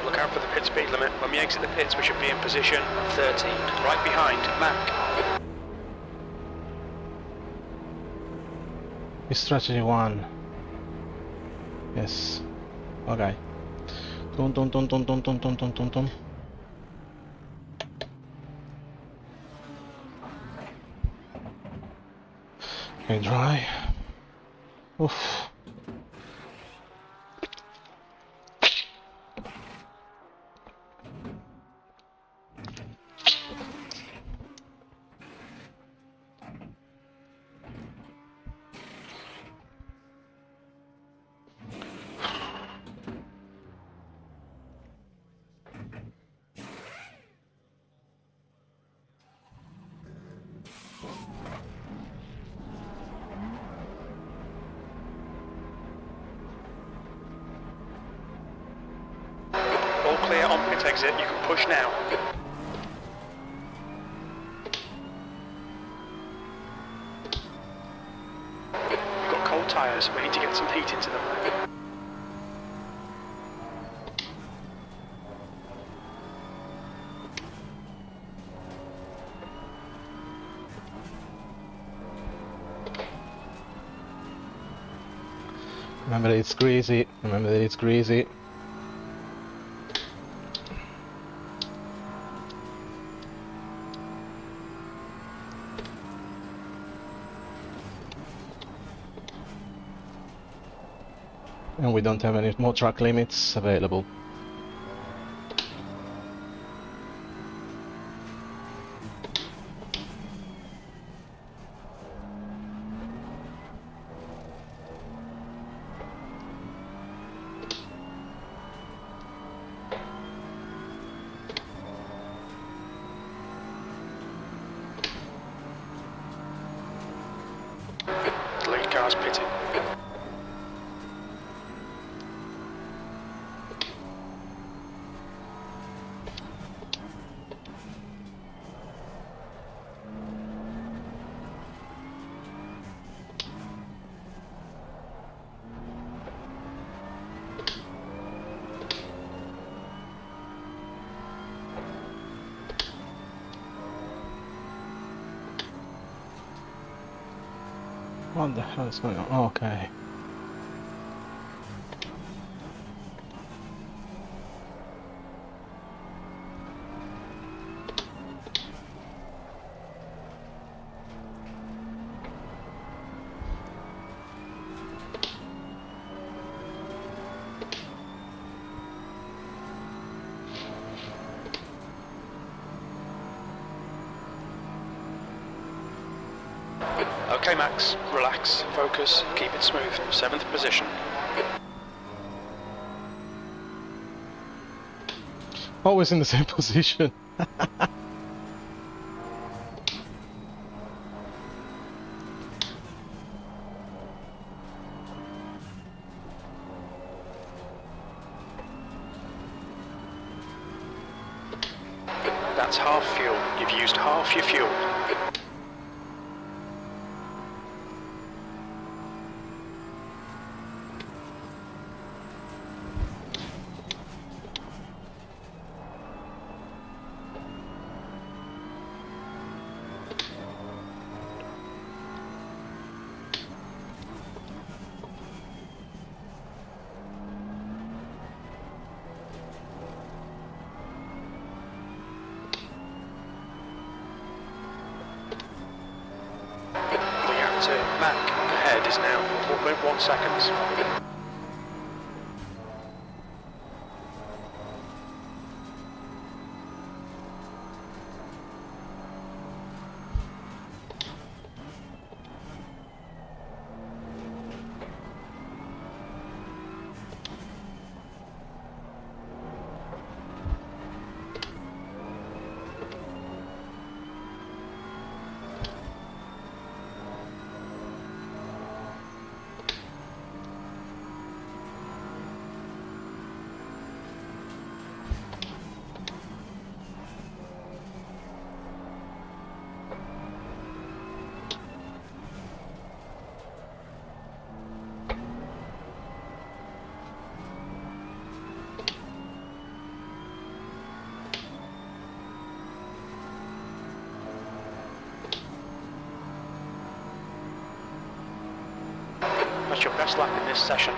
Look out for the pit speed limit. When we exit the pits, we should be in position 13, right behind Mac. Strategy 1. Yes. Okay. Dun dun dun dun dun dun dun dun dun dun. Okay, dry. Oof. Pit exit, you can push now. We've got cold tyres, we need to get some heat into them. Remember that it's greasy. Remember that it's greasy. And we don't have any more track limits available. The lead car's pitting. What the hell is going on? Okay. Okay, Max, relax, focus, keep it smooth. 7th position. Always in the same position. That's half fuel. You've used half your fuel. The gap to Mac ahead is now 4.1 seconds. That's your best lap in this session.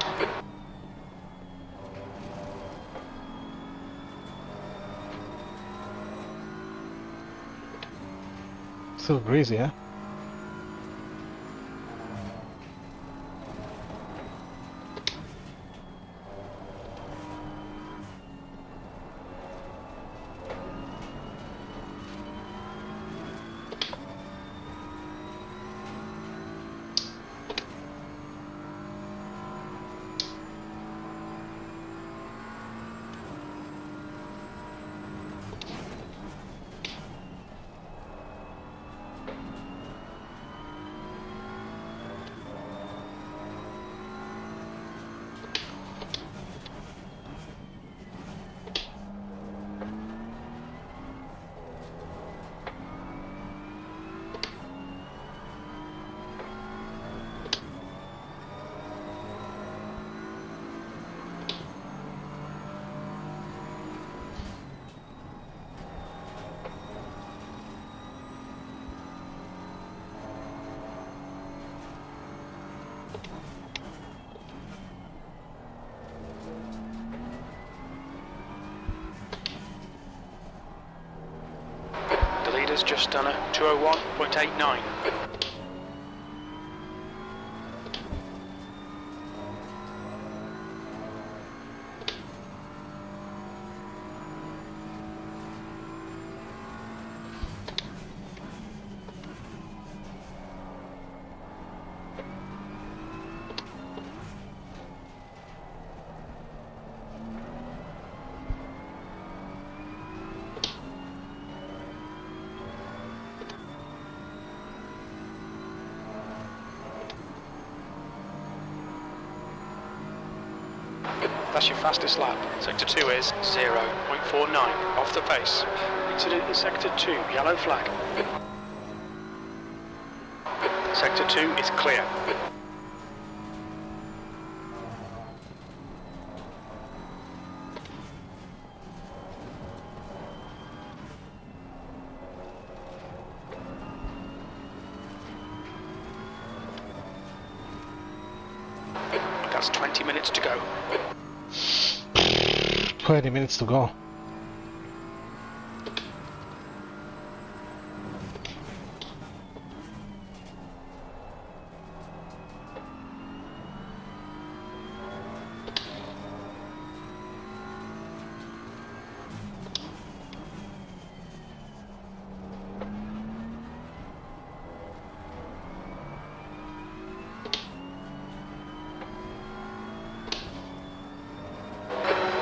So greasy, huh? is just done a 201.89. That's your fastest lap. Sector 2 is 0.49 off the pace. Incident in Sector 2, yellow flag. Sector 2 is clear. That's 20 minutes to go. 20 minutes to go.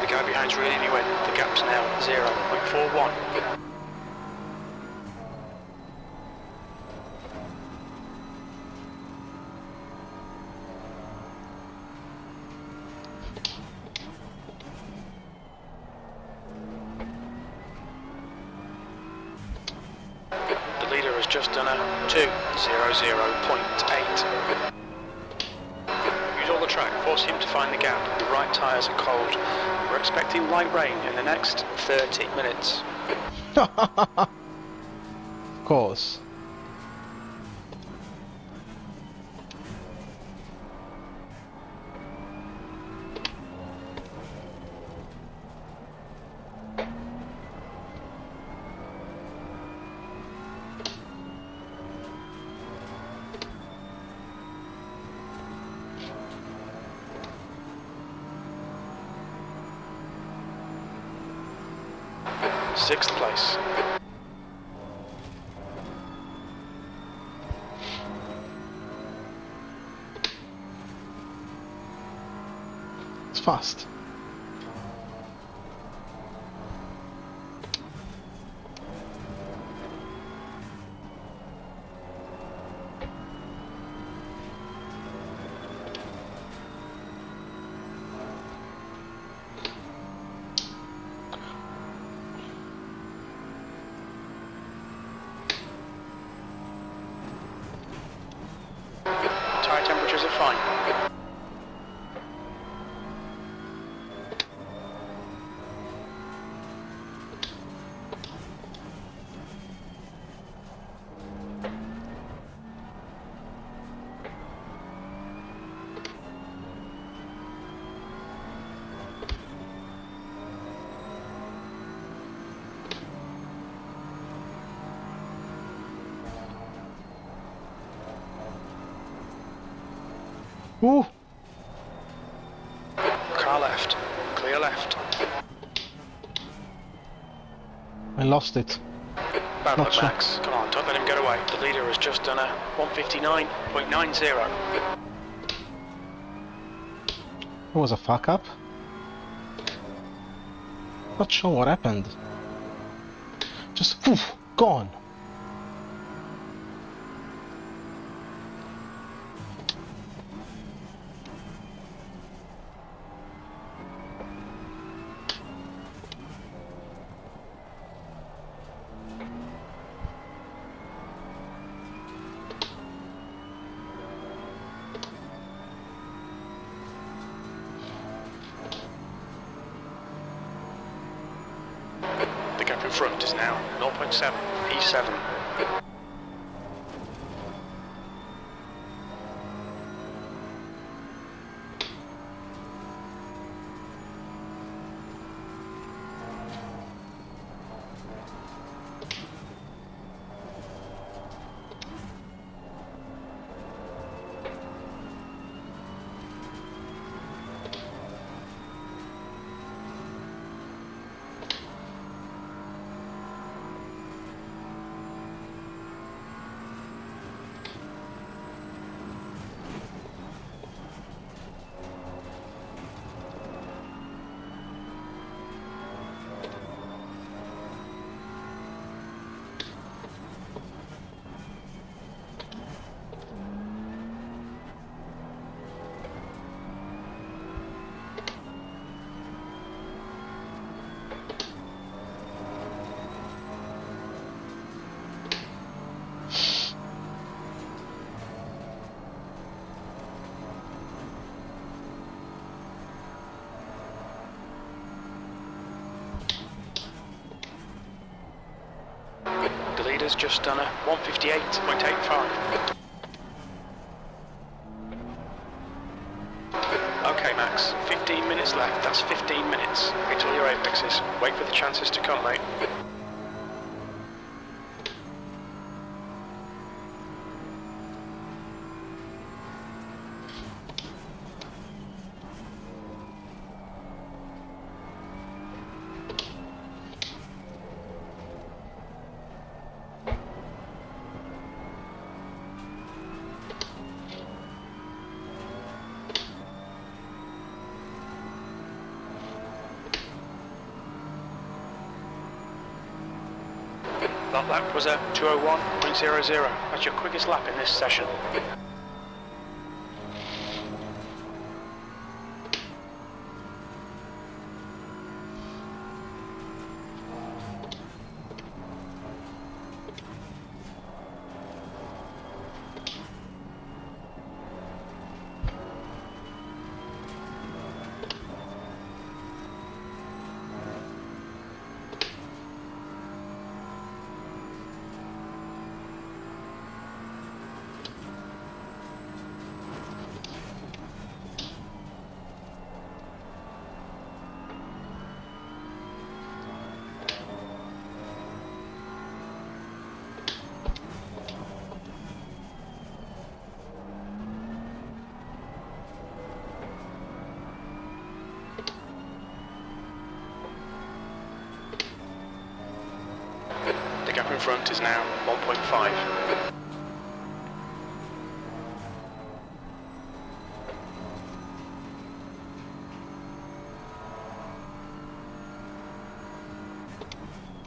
The guy behind's reeling you in. The gap's now 0.41. The leader has just done a 2:00.8. Use all the track, force him to find the gap. The right tyres are cold. We're expecting light rain in the next 30 minutes. Of course. Sixth place. It's fast. Tyre temperatures are fine. Ooh! Car left. Clear left. I lost it. Bad Not luck, sure. Max. Come on, don't let him get away. The leader has just done a 1:59.90. It was a fuck up. Not sure what happened. Just poof, gone. The gap in front is now 0.7 P7. leader's just done a 158.85. Okay, Max. 15 minutes left. That's 15 minutes. Hit all your apexes. Wait for the chances to come, mate. That lap was a 2:01.00. That's your quickest lap in this session. The gap in front is now 1.5.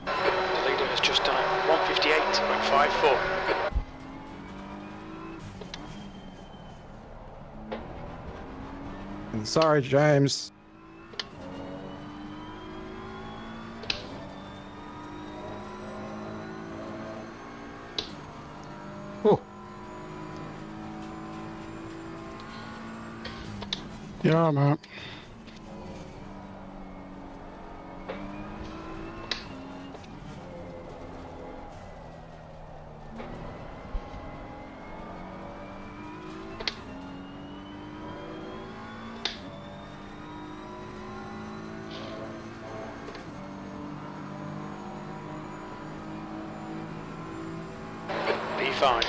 The leader has just done a 158.54. Sorry, James. Oh, Yeah, mate. P5.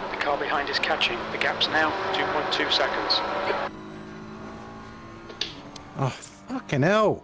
The car behind is catching. The gap's now 2.2 seconds. Oh, fucking hell.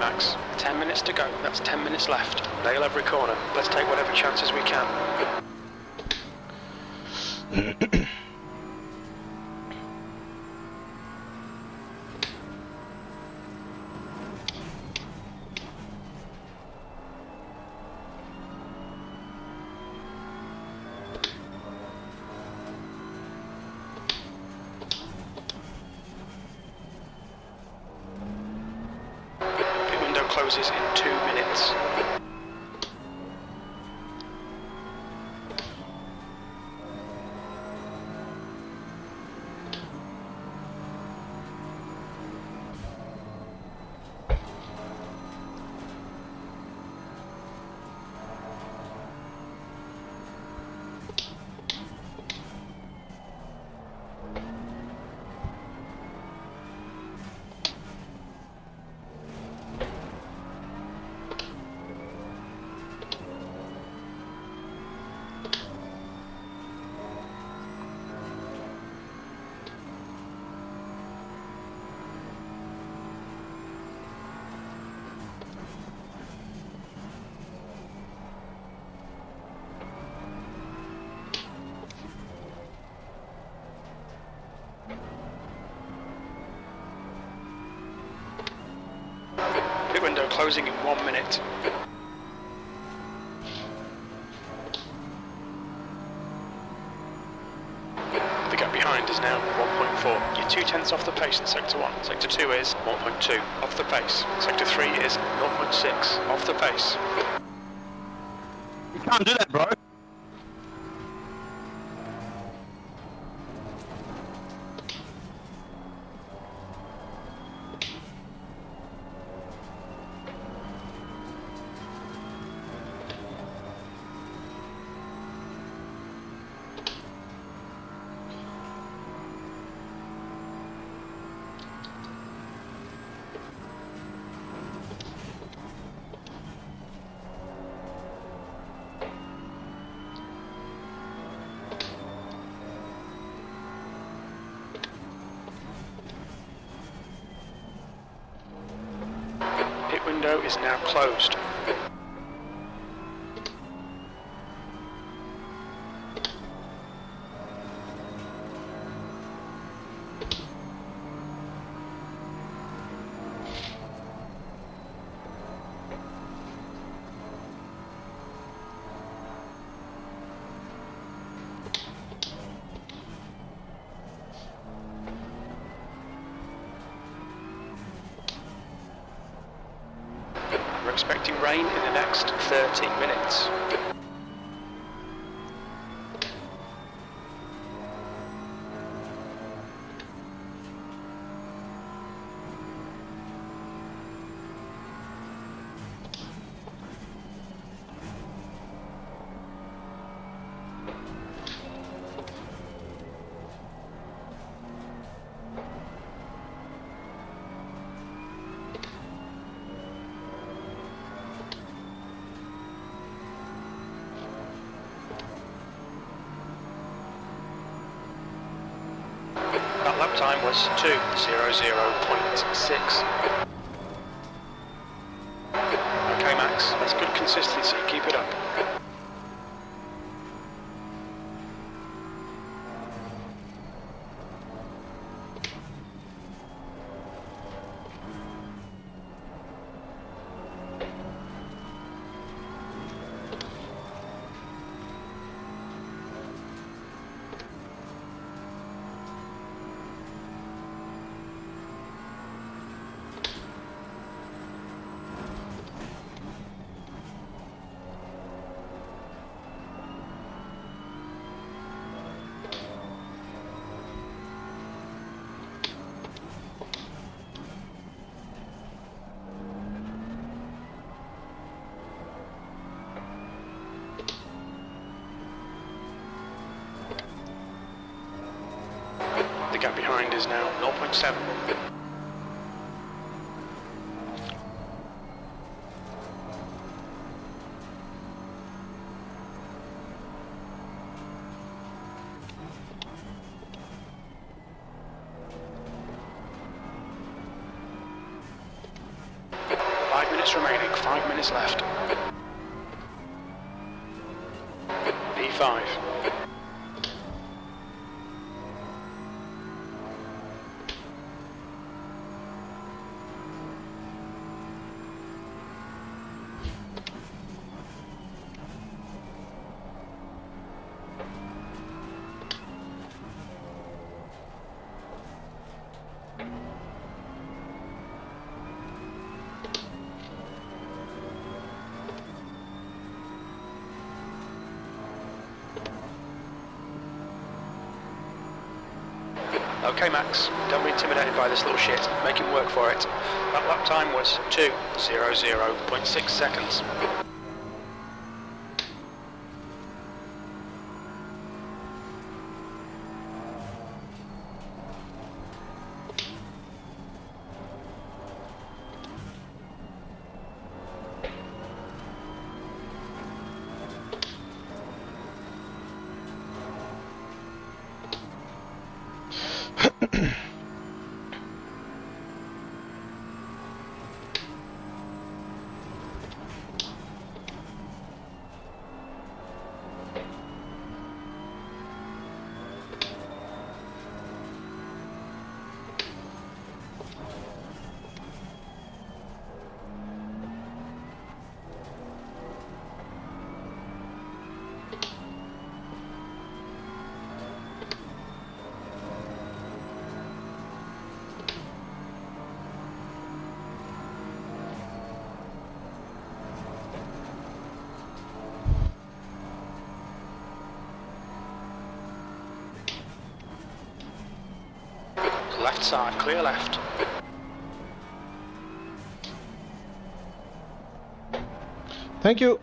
Max. 10 minutes to go. That's 10 minutes left. Nail every corner. Let's take whatever chances we can. Pit window closes in 2 minutes. Pit window closing in 1 minute. The gap behind is now 1.4. You're 2/10 off the pace in Sector 1. Sector 2 is 1.2 off the pace. Sector 3 is 0.6 off the pace. You can't do that, bro. Pit window is now closed. We're expecting rain in the next 30 minutes. That lap time was 2:00.6. Okay, Max, that's good consistency. Keep it up. The gap behind is now 0.7. 5 minutes remaining, 5 minutes left. P5. Okay, Max, don't be intimidated by this little shit. Make him work for it. That lap time was 2:00.6 seconds. Left side, clear left. Thank you.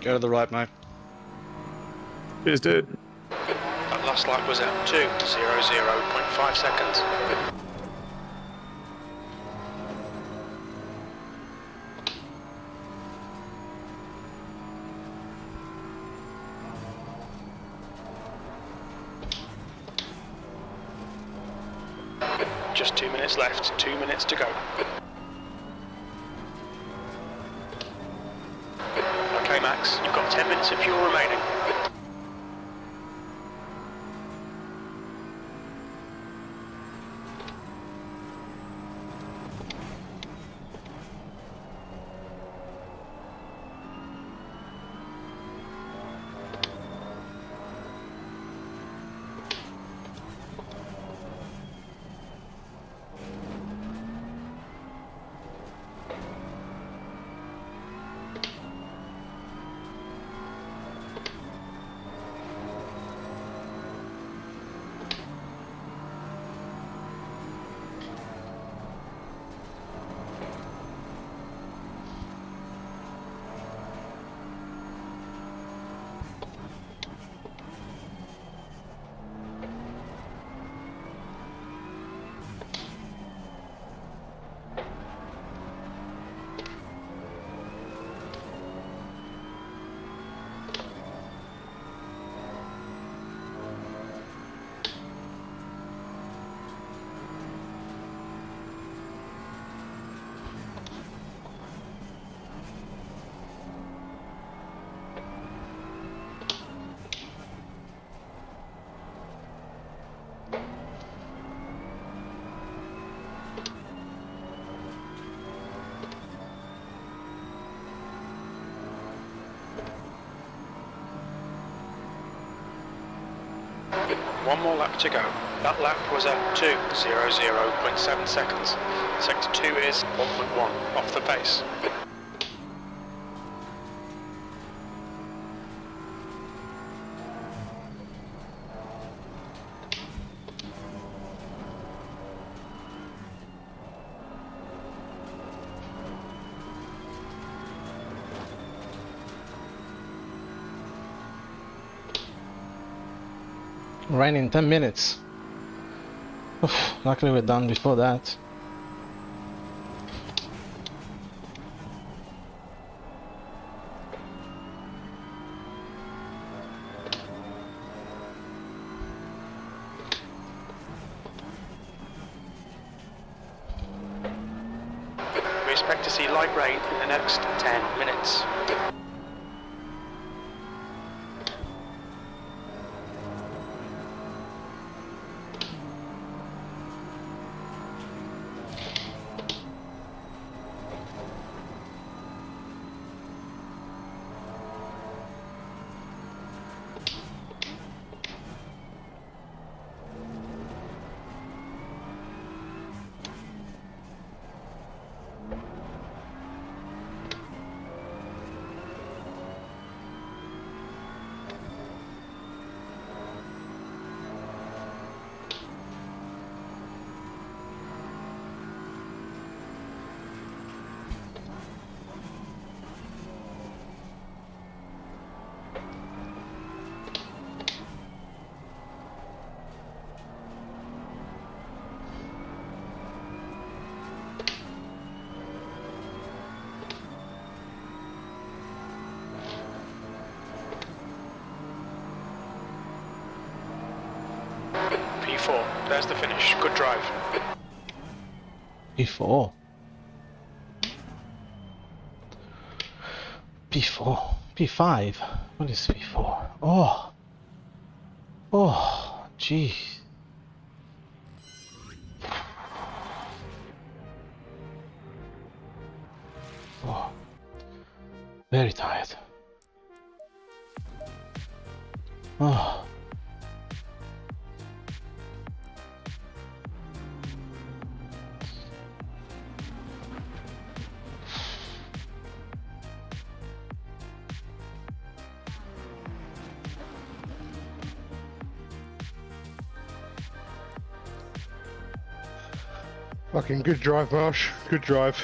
Go to the right, mate. Cheers, dude. That last lap was at 2:00.5 seconds. Just 2 minutes left, 2 minutes to go. Okay, Max, you've got 10 minutes of fuel remaining. One more lap to go. That lap was at 2:00.7 seconds. Sector 2 is 1.1 off the pace. Rain in 10 minutes. Oof, luckily we're done before that. We expect to see light rain in the next 10 minutes. P4, there's the finish. Good drive. P4. P4. P5. What is P4? Oh. Oh, jeez. Oh. Very tired. Oh. Fucking good drive, Marsh. Good drive.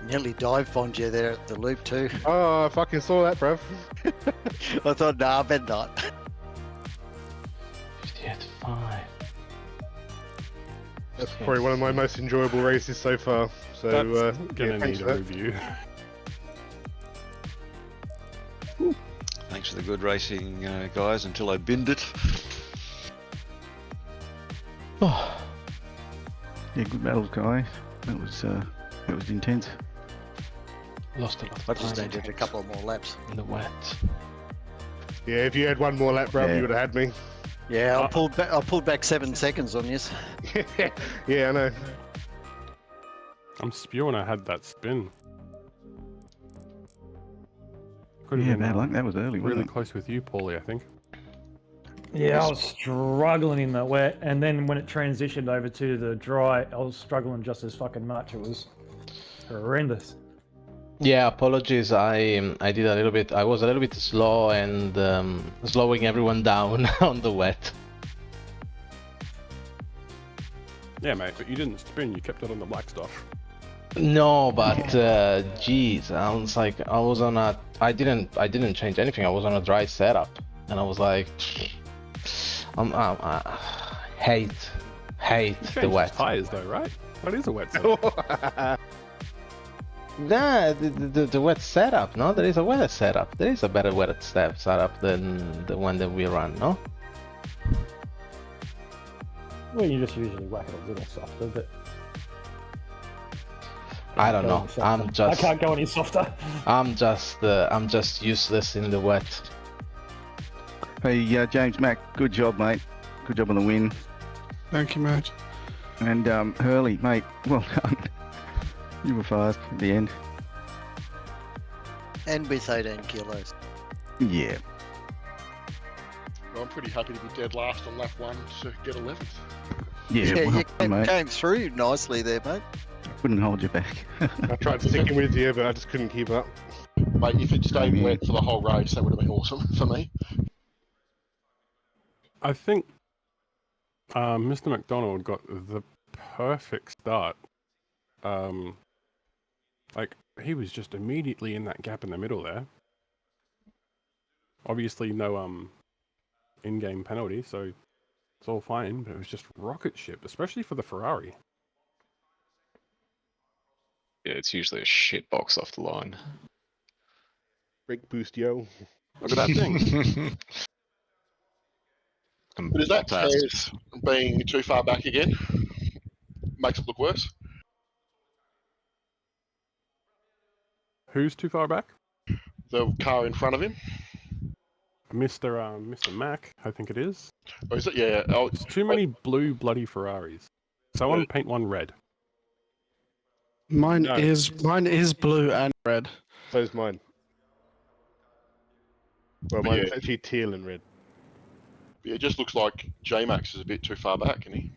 Nearly dive bombed you there at the loop too. Oh, I fucking saw that, bruv. I thought, nah, I bet not. 58.5. That's probably one of my most enjoyable races so far. So, That's gonna yeah, thanks need for a that. review. Thanks for the good racing, guys, until I binned it. Oh. Yeah, good battles, guys. That was intense. Lost a lot I of just time needed a couple more laps. in the wet. Yeah, if you had one more lap, bruv, Yeah. you would have had me. Yeah, I pulled back 7 seconds on you. Yeah, I know. I'm spewing I had that spin. Could Yeah, have been bad luck. That was early, really wasn't it? close with you, Paulie, I think. Yeah, I was struggling in the wet, and then when it transitioned over to the dry, I was struggling just as fucking much. It was horrendous. Yeah, apologies. I did a little bit. I was a little bit slow and slowing everyone down on the wet. Yeah, mate, but you didn't spin. You kept it on the black stuff. No, but geez, I was like, I was on a. I didn't change anything. I was on a dry setup, and I was like, I hate You the changed wet. tires though, right? What is a wet setup? Nah, the wet setup. No, there is a wetter setup. There is a better wet setup than the one that we run. No. Well, you just usually whack it a little softer, but I don't know. I'm just. I can't go any softer. I'm just useless in the wet. Hey, James Mack, good job, mate. Good job on the win. Thank you, mate. And Hurley, mate, well done. You were fast at the end. And with 18 kilos. Yeah. Well, I'm pretty happy to be dead last on lap 1 to get 11th. Yeah, well you done, mate. came through nicely there, mate. Couldn't hold you back. I tried sticking with you, but I just couldn't keep up. Mate, if it stayed wet for the whole race, that would have been awesome for me. I think Mr. McDonald got the perfect start. Like, he was just immediately in that gap in the middle there. obviously no in-game penalty, so it's all fine. But it was just rocket ship, especially for the Ferrari. Yeah, it's usually a shit box off the line. Brake boost, yo. Look at that thing. But is that Tez being too far back again? Makes it look worse. Who's too far back? The car in front of him. Mr. Mac, I think it is. Or is it? Yeah. Oh, There's too many blue bloody Ferraris. Someone paint one red. Mine is blue and red. So's mine. Well, mine's actually teal and red. Yeah, it just looks like J-Max is a bit too far back, isn't he?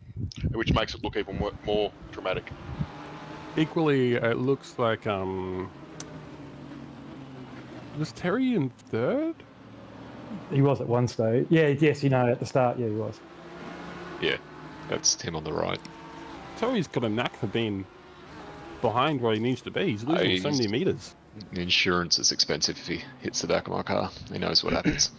Which makes it look even more dramatic. Equally, it looks like was Terry in third? He was at one stage. Yeah, yes, at the start, yeah, he was. Yeah, that's him on the right. Terry's got a knack for being behind where he needs to be. He's losing so many meters. Insurance is expensive if he hits the back of my car. He knows what happens.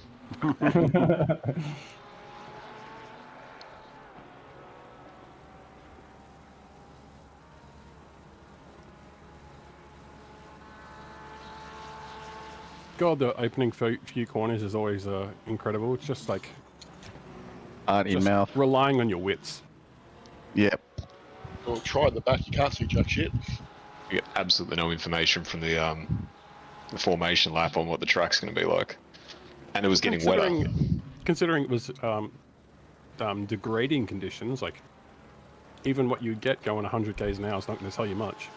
God, the opening few corners is always incredible. It's just like relying on your wits. Yep. Well, try at the back. You can't see jack shit. You get absolutely no information from the formation lap on what the track's going to be like, and it was getting wetter. Considering it was degrading conditions, like even what you get going 100 k's an hour is not going to tell you much.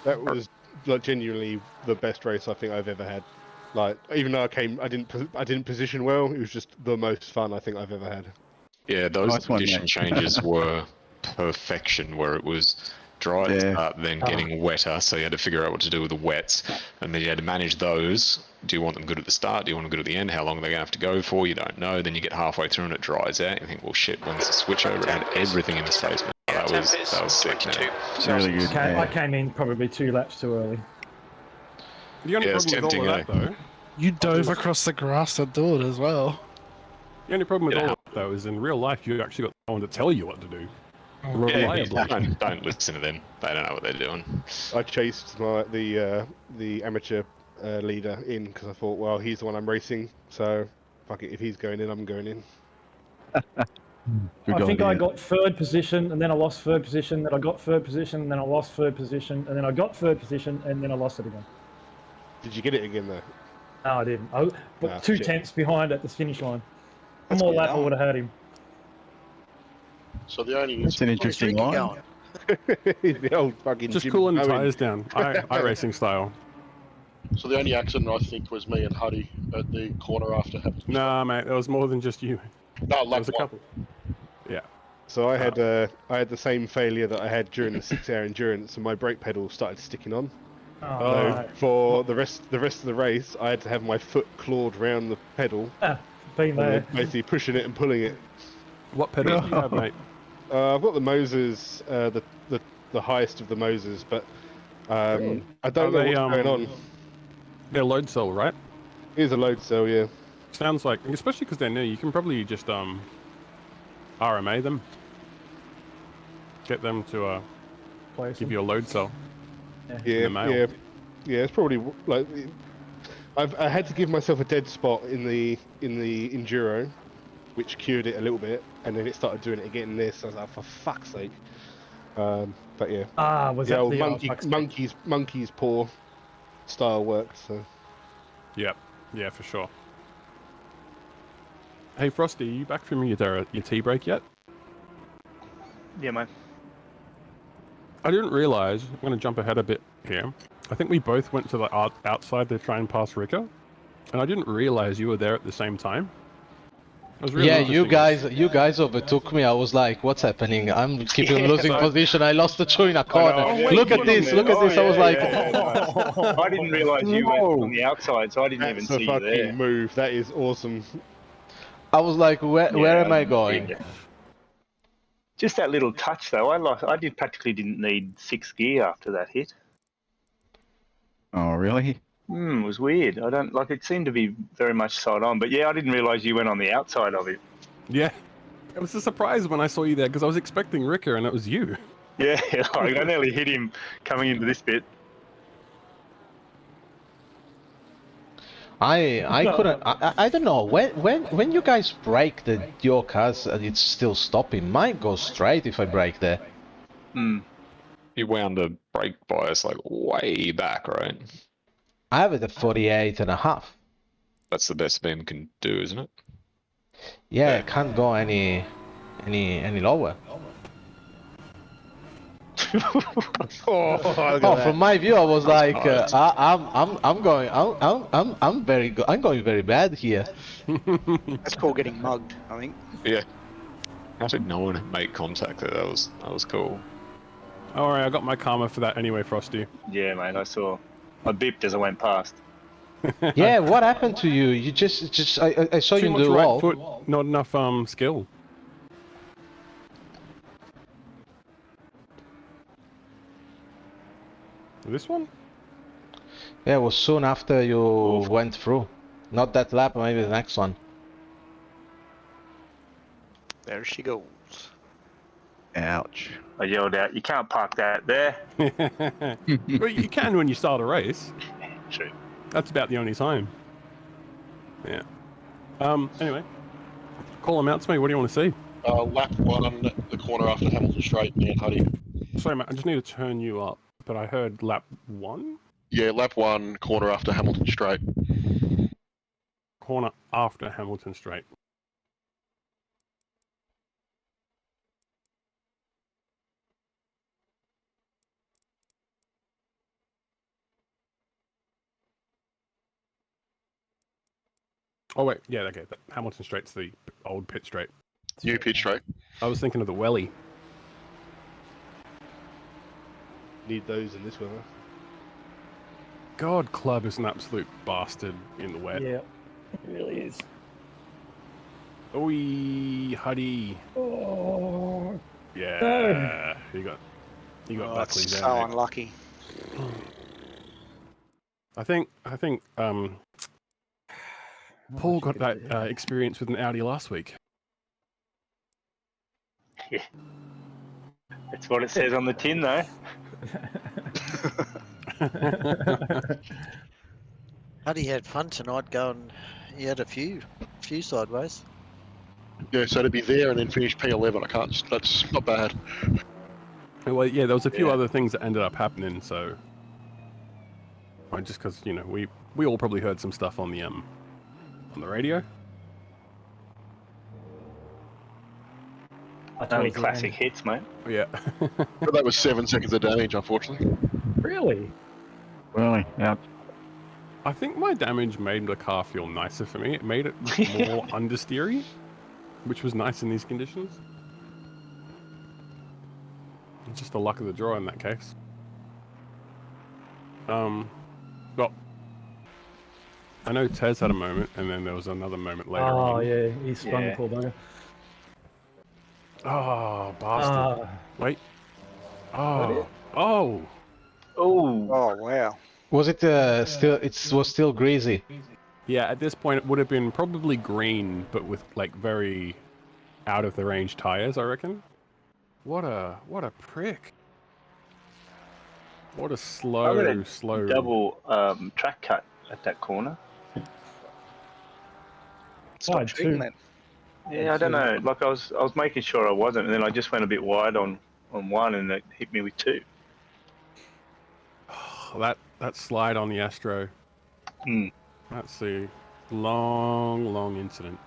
That was like genuinely the best race I think I've ever had. Like, even though I didn't position well, it was just the most fun I think I've ever had. Yeah, those condition changes were perfection, where it was dry at the start, then getting wetter, so you had to figure out what to do with the wets, and then you had to manage those. Do you want them good at the start? Do you want them good at the end? How long are they going to have to go for? You don't know. Then you get halfway through and it dries out. You think, well, shit, when's the switch over? It had everything in the space, man. That was sick, man. It's really good. I came in probably 2 laps too early. The only problem with all of that, though... You dove across the grass to do it as well. The only problem with all of that, though, is in real life, you actually got someone to tell you what to do. Reliably. Don't listen to them. They don't know what they're doing. I chased the amateur leader in because I thought, well, he's the one I'm racing, so fuck it. If he's going in, I'm going in. I think I got 3rd position, and then I lost 3rd position, then I got 3rd position, and then I lost 3rd position, and then I got 3rd position, and then I lost it again. Did you get it again, though? No, I didn't. But 2 tenths behind at the finish line. One That's more good. lap, I would have had him. So the only... That's an interesting line. The old fucking Just Jim cooling Owen. tyres down. iRacing style. So the only accident I think was me and Huddy at the corner after having... Nah, mate, there was more than just you. No, there was a couple. Yeah. So I had the same failure that I had during the 6-hour endurance, and my brake pedal started sticking on. So for the rest of the race, I had to have my foot clawed round the pedal, been there. basically pushing it and pulling it. What pedal do you have, mate? I've got the Moses, the highest of the Moses, but I don't know what's going on. They're load cell, right? It is a load cell, yeah. Sounds like, especially because they're new, you can probably just RMA them. Get them to give you a load cell. Yeah. It's probably like I had to give myself a dead spot in the enduro, which cured it a little bit, and then it started doing it again in this. I was like, for fuck's sake. But yeah. Was the that old the monkey's paw style worked, so. Yep. Yeah, for sure. Hey Frosty, are you back from your tea break yet? Yeah, mate. I didn't realise, I'm going to jump ahead a bit here. I think we both went to the outside to try and pass Ricker, and I didn't realise you were there at the same time. It was really you guys overtook me. I was like, what's happening? I'm keeping losing position. I lost the two in a corner. Look at this, look at this. I was like... I didn't realise you went on the outside, so I didn't even see you there. That's a fucking move. That is awesome. I was like, where am I going? Yeah. Just that little touch, though. Practically didn't need 6th gear after that hit. Oh, really? It was weird. I don't like. It seemed to be very much side on, but yeah, I didn't realise you went on the outside of it. Yeah. It was a surprise when I saw you there because I was expecting Ricker and it was you. Yeah, like I nearly hit him coming into this bit. I couldn't. I don't know when you guys break your cars and it's still stopping. Mine goes straight if I break there. You wound the brake bias like way back, right? I have it at 48.5. That's the best BIM can do, isn't it? Yeah, it can't go any lower. From my view, I was like, I'm going very bad here. That's called getting mugged, I think. Yeah. How did no one make contact there? That was cool. Alright, I got my karma for that anyway, Frosty. Yeah, mate, I saw. I bipped as I went past. Yeah, what happened to you? You just I saw Too you much do right all. foot, not enough skill. This one? Yeah, it was soon after you went through. Not that lap, maybe the next one. There she goes. Ouch. I yelled out, "You can't park that there." Well, you can when you start a race. True. That's about the only time. Yeah. Anyway. Call them out to me. What do you want to see? Lap 1, the corner after Hamilton Straight, me and Huddy. Sorry, mate. I just need to turn you up. But I heard lap 1? Yeah, lap 1, corner after Hamilton Straight. Corner after Hamilton Straight. Oh, wait. Yeah, okay. Hamilton Straight's the old pit straight. New pit straight. I was thinking of the welly. Need those in this weather. God, Club is an absolute bastard in the wet. Yeah, it really is. Oi, Huddy. Oh. Yeah. You got That's Buckley there. so mate. unlucky. I think Paul got that experience with an Audi last week. Yeah. That's what it says on the tin, though. Huddy had fun tonight going. He had a few sideways. Yeah, so to be there and then finish P11, I can't. That's not bad. Well, yeah, there was a few other things that ended up happening. So, just because we all probably heard some stuff on the radio. Only classic hits, mate. Yeah. But that was 7 seconds of damage, unfortunately. Really? Really? Yeah. I think my damage made the car feel nicer for me. It made it more understeery, which was nice in these conditions. It's just the luck of the draw in that case. Well, I know Tez had a moment, and then there was another moment later on. Oh, yeah, he spun the poor bugger. Oh, bastard. Wait. Oh. Oh. Oh, wow. Was it still? It was still greasy. Yeah, at this point it would have been probably green, but with like very out of the range tires, I reckon. What a prick. What a slow double track cut at that corner. Stop treating that. Yeah, I don't know. Like I was making sure I wasn't, and then I just went a bit wide on one, and it hit me with two. That slide on the Astro. That's a long incident.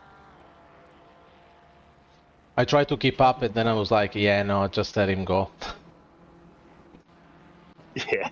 I tried to keep up, and then I was like, yeah, no, just let him go. Yeah.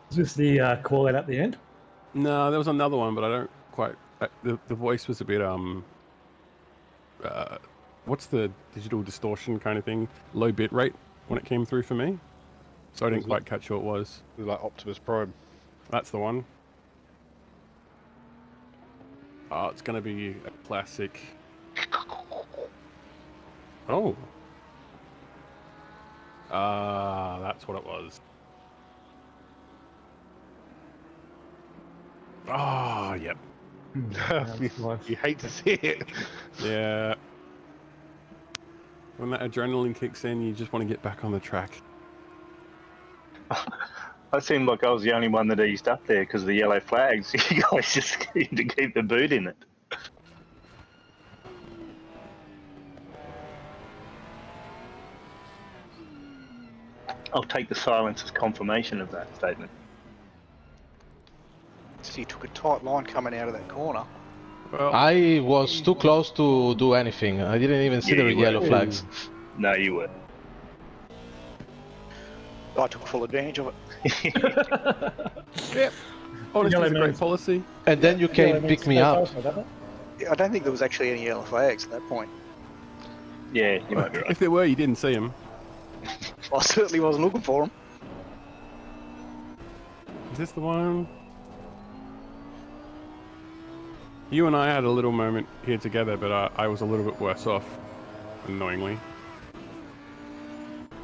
Is this the call out at the end? No, there was another one, but I don't quite. The voice was a bit what's the digital distortion kind of thing? Low bit rate when it came through for me. So I didn't quite catch who it was. It was like Optimus Prime. That's the one. Oh, it's going to be a classic. Oh. That's what it was. Oh, yep. You hate to see it. Yeah. When that adrenaline kicks in, you just want to get back on the track. I seemed like I was the only one that eased up there because of the yellow flags. You guys just seem to keep the boot in it. I'll take the silence as confirmation of that statement. So you took a tight line coming out of that corner. Well, I was too close to do anything. I didn't even see the yellow flags. No, you were. I took full advantage of it. Yep. Honesty is a great policy. And then you came pick me up. I don't think there was actually any yellow flags at that point. Yeah, you might be right. If there were, you didn't see them. I certainly wasn't looking for them. Is this the one? You and I had a little moment here together, but I was a little bit worse off, annoyingly.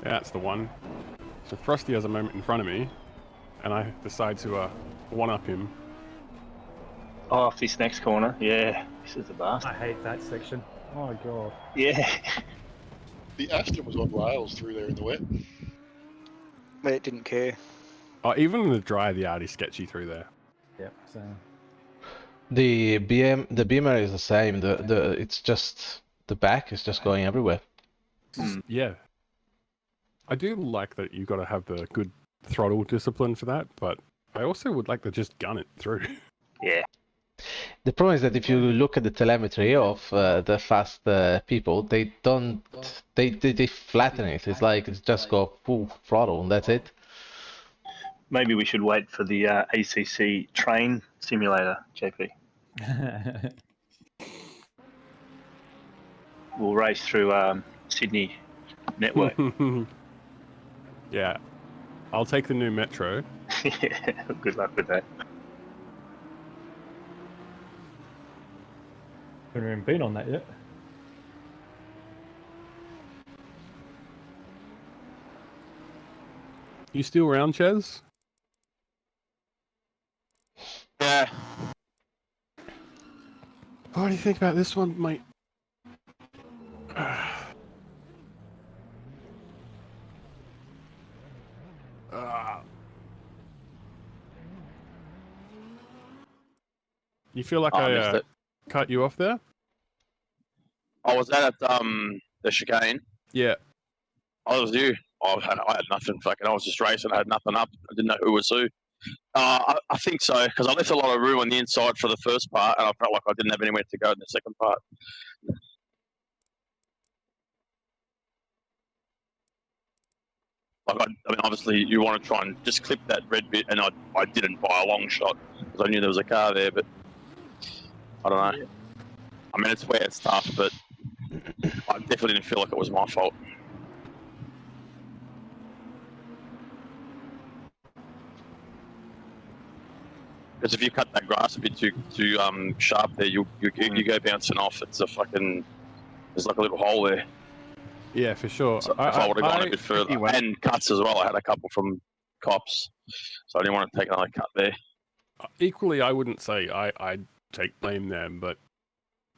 Yeah, that's the one. So Frosty has a moment in front of me, and I decide to one-up him. Oh, off this next corner. Yeah, this is the bastard. I hate that section. Oh my god. Yeah. The Aston was on rails through there in the wet. But it didn't care. Oh, even in the dry, the Artie's sketchy through there. Yep, same. The Beamer is the same. It's just the back is just going everywhere. Yeah. I do like that you've got to have the good throttle discipline for that, but I also would like to just gun it through. Yeah. The problem is that if you look at the telemetry of the fast people, they don't, they flatten it. It's like it's just go full throttle and that's it. Maybe we should wait for the ACC train simulator, JP. We'll race through Sydney network. Yeah. I'll take the new metro. Yeah, good luck with that. Haven't even been on that yet. You still around, Chaz? Yeah. What do you think about this one, mate? You feel like I cut you off there? I was at the chicane. Yeah. I was you. I had nothing fucking. I was just racing. I had nothing up. I didn't know who was who. I think so because I left a lot of room on the inside for the first part, and I felt like I didn't have anywhere to go in the second part. Like I mean, obviously you want to try and just clip that red bit, and I didn't by a long shot because I knew there was a car there, but I don't know. I mean, it's where it's tough, but I definitely didn't feel like it was my fault. Because if you cut that grass a bit too sharp there, you go bouncing off. It's a fucking, there's like a little hole there. Yeah, for sure. So if I would have gone a bit further, and cuts as well. I had a couple from cops, so I didn't want to take another cut there. Equally, I wouldn't say I'd take blame there, but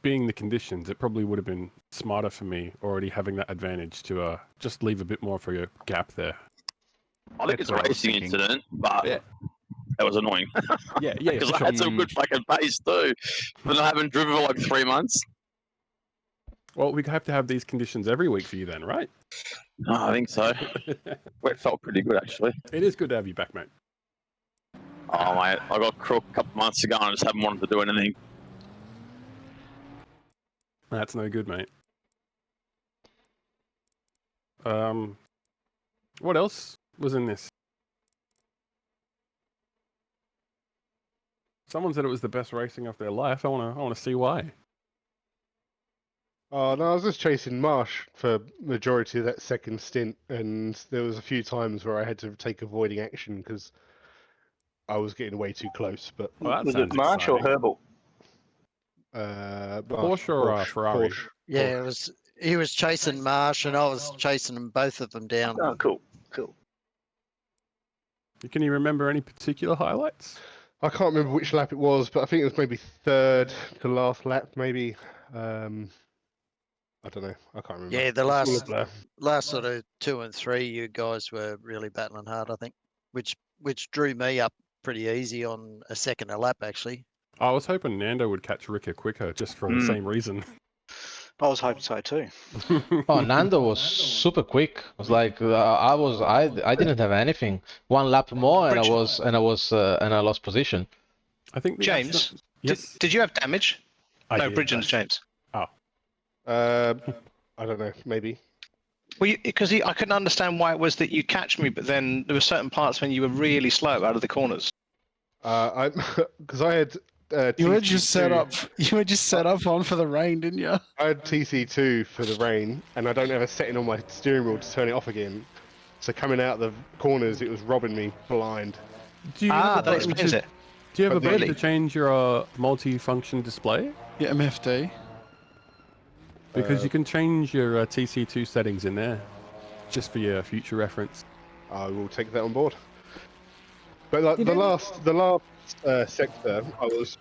being the conditions, it probably would have been smarter for me already having that advantage to just leave a bit more for your gap there. I think it's a racing incident, but it was annoying. Yeah, Because I had some good fucking pace too, but I haven't driven for like 3 months. Well, we have to have these conditions every week for you then, right? I think so. Well, it felt pretty good actually. It is good to have you back, mate. Oh mate, I got crook a couple months ago and I just haven't wanted to do anything. That's no good, mate. What else was in this? Someone said it was the best racing of their life. I want to see why. Oh no, I was just chasing Marsh for majority of that second stint, and there was a few times where I had to take avoiding action because I was getting way too close. But Was it Marsh or Herbal? Porsche or Ferrari? Porsche. Yeah, it was. He was chasing Marsh, and I was chasing them, both of them down. Oh, cool. Can you remember any particular highlights? I can't remember which lap it was, but I think it was maybe third to last lap, maybe. I don't know. I can't remember. Yeah, the It's all a blur. last sort of 2 and 3, you guys were really battling hard, I think, which drew me up pretty easy on a second a lap, actually. I was hoping Nando would catch Ricker quicker, just for the same reason. I was hoping so too. Oh, Nando was super quick. It was like I didn't have anything. One lap more, and I lost position. I think James, yes. Did you have damage? I No, did, Bridgen's yes. James. Oh. I don't know. Maybe. Well, because I couldn't understand why it was that you catch me, but then there were certain parts when you were really slow out of the corners. Because I had. You were just set TC2. up. You were just set up on for the rain, didn't you? I had TC2 for the rain, and I don't have a setting on my steering wheel to turn it off again. So coming out the corners, it was robbing me blind. Do you have a that button explains to, it. Do you have a button Really? to change your multi-function display? Yeah, MFD. Because you can change your TC2 settings in there, just for your future reference. I will take that on board. But like the last sector, I was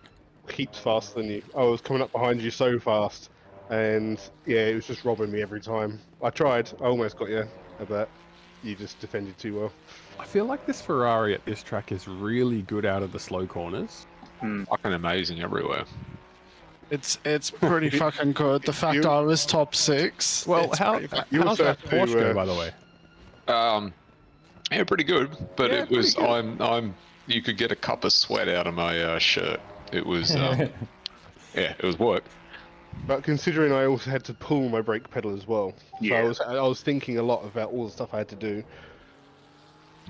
heaps faster than you. I was coming up behind you so fast, and yeah, it was just robbing me every time. I tried. I almost got you, but you just defended too well. I feel like this Ferrari at this track is really good out of the slow corners. Fucking amazing everywhere. It's pretty fucking good. The fact I was top 6. Well, it's how's pretty that Porsche go, by the way? Yeah, pretty good. But Yeah, it was pretty I'm you could get a cup of sweat out of my shirt. It was yeah, it was work. But considering I also had to pull my brake pedal as well, Yeah. so I was thinking a lot about all the stuff I had to do.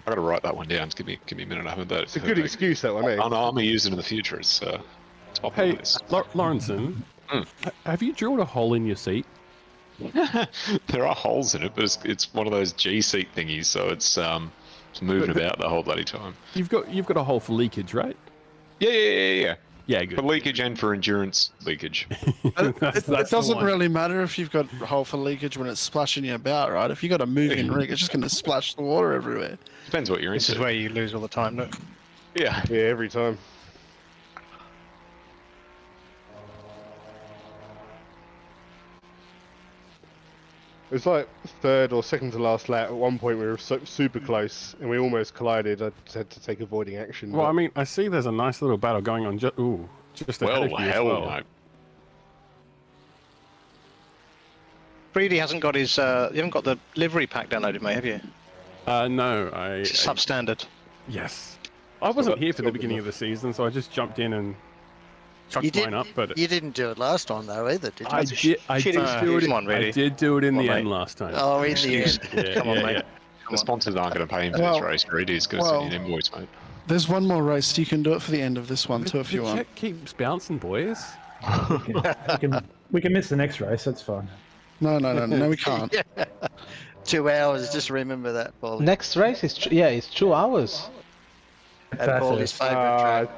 I gotta write that one down. Just give me a minute. I haven't done it. It's a good excuse, that one, eh? I'm gonna use it in the future. It's top Hey, of the list. Lawrenson, have you drilled a hole in your seat? There are holes in it, but it's one of those G seat thingies, so it's moving about the whole bloody time. You've got a hole for leakage, right? Yeah. Yeah, good. For leakage and for endurance leakage. It doesn't really matter if you've got a hole for leakage when it's splashing you about, right? If you've got a moving rig, it's just going to splash the water everywhere. Depends what you're This into. is where you lose all the time, look. Yeah. Yeah, every time. It was like third or second to last lap. At one point, we were super close, and we almost collided. I just had to take avoiding action. Well, but- I mean, I see there's a nice little battle going on. Just ahead of you as hell well. no. Breedy hasn't got his. You haven't got the livery pack downloaded, mate, have you? No, It's substandard. Yes. I wasn't here for the beginning of the season, so I just jumped in and chucked mine up. But You didn't do it last time, though, either, did you? I did. I did do it. Come on, really. I did do it in Come the on, end mate. last time. Oh, in the end. Yeah, Come on, yeah, mate. yeah. The sponsors aren't going to pay him for Well- this race. He's going to send you an invoice, mate. There's one more race. You can do it for the end of this one, too, if you The want. check keeps bouncing, boys. We can miss the next race. That's fine. No, we can't. 2 hours, just remember that, Paul. Next race is it's 2 hours. At Paulie's favourite track.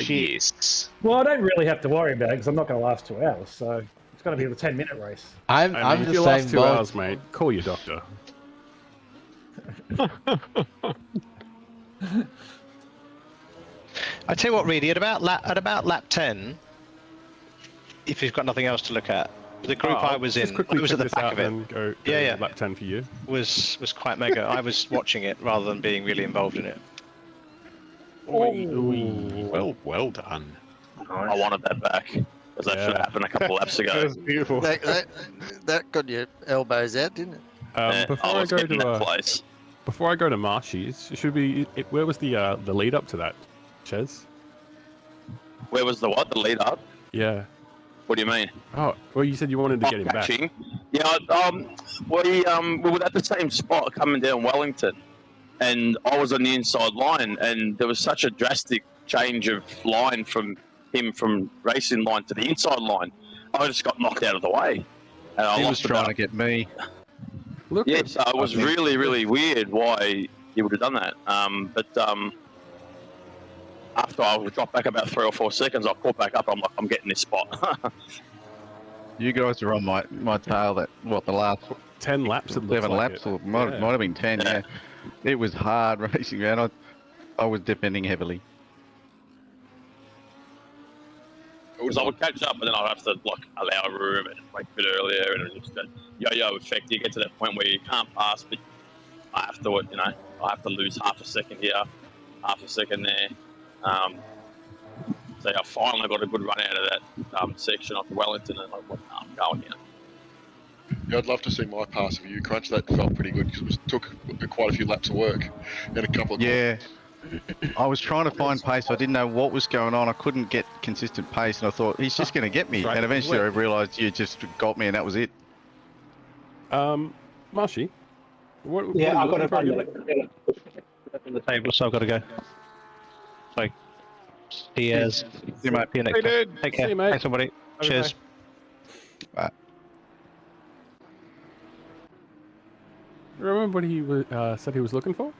Yes. Well, I don't really have to worry about it because I'm not going to last 2 hours, so it's going to be a 10-minute race. I'm if the you same last 2 boat. hours, mate, call your doctor. I tell you what, Reedy, at about lap 10, if you've got nothing else to look at, the group I was just in, quickly it was at check the this back out of it. and go Yeah. lap 10 for you. Was quite mega. I was watching it rather than being really involved in it. Well done. I wanted that back because that should have happened a couple laps ago. That was beautiful. That got your elbows out, didn't it? Before I I was go getting to that place. before I go to Marshies, where was the lead up to that, Ches? Where was the what? The lead up? Yeah. What do you mean? Oh, well, you said you wanted to get him back. Catching. Yeah, we were at the same spot coming down Wellington, and I was on the inside line, and there was such a drastic change of line from him from racing line to the inside line. I just got knocked out of the way. And I He was lost trying about, to get me. Look yeah, at, so it was really, really weird why he would have done that. But after I dropped back about 3 or 4 seconds, I caught back up. I'm like, I'm getting this spot. You guys are on my tail. That the last 10 laps. It looks 7 like laps, it. or might have been 10. Yeah. It was hard racing, man. I was depending heavily. Because I would catch up, and then I'd have to like allow room and make a bit earlier, and it's just a yo-yo effect. You get to that point where you can't pass, but I have to, I have to lose half a second here, half a second there. So I finally got a good run out of that section off Wellington, and I'm like, I'm going here. Yeah, I'd love to see my pass of you, Crunch. That felt pretty good because it took quite a few laps of work and a couple of I was trying to find pace. I didn't know what was going on. I couldn't get consistent pace, and I thought he's just going to get me. Right. And eventually, I realised you just got me, and that was it. Marshy, what Yeah, are you I've got looking for? on the table, so I've got to go. So, see you See you mate. See you next time. Take care. See you, mate. Thanks, everybody. Okay. Cheers. Bye. Remember what he said he was looking for?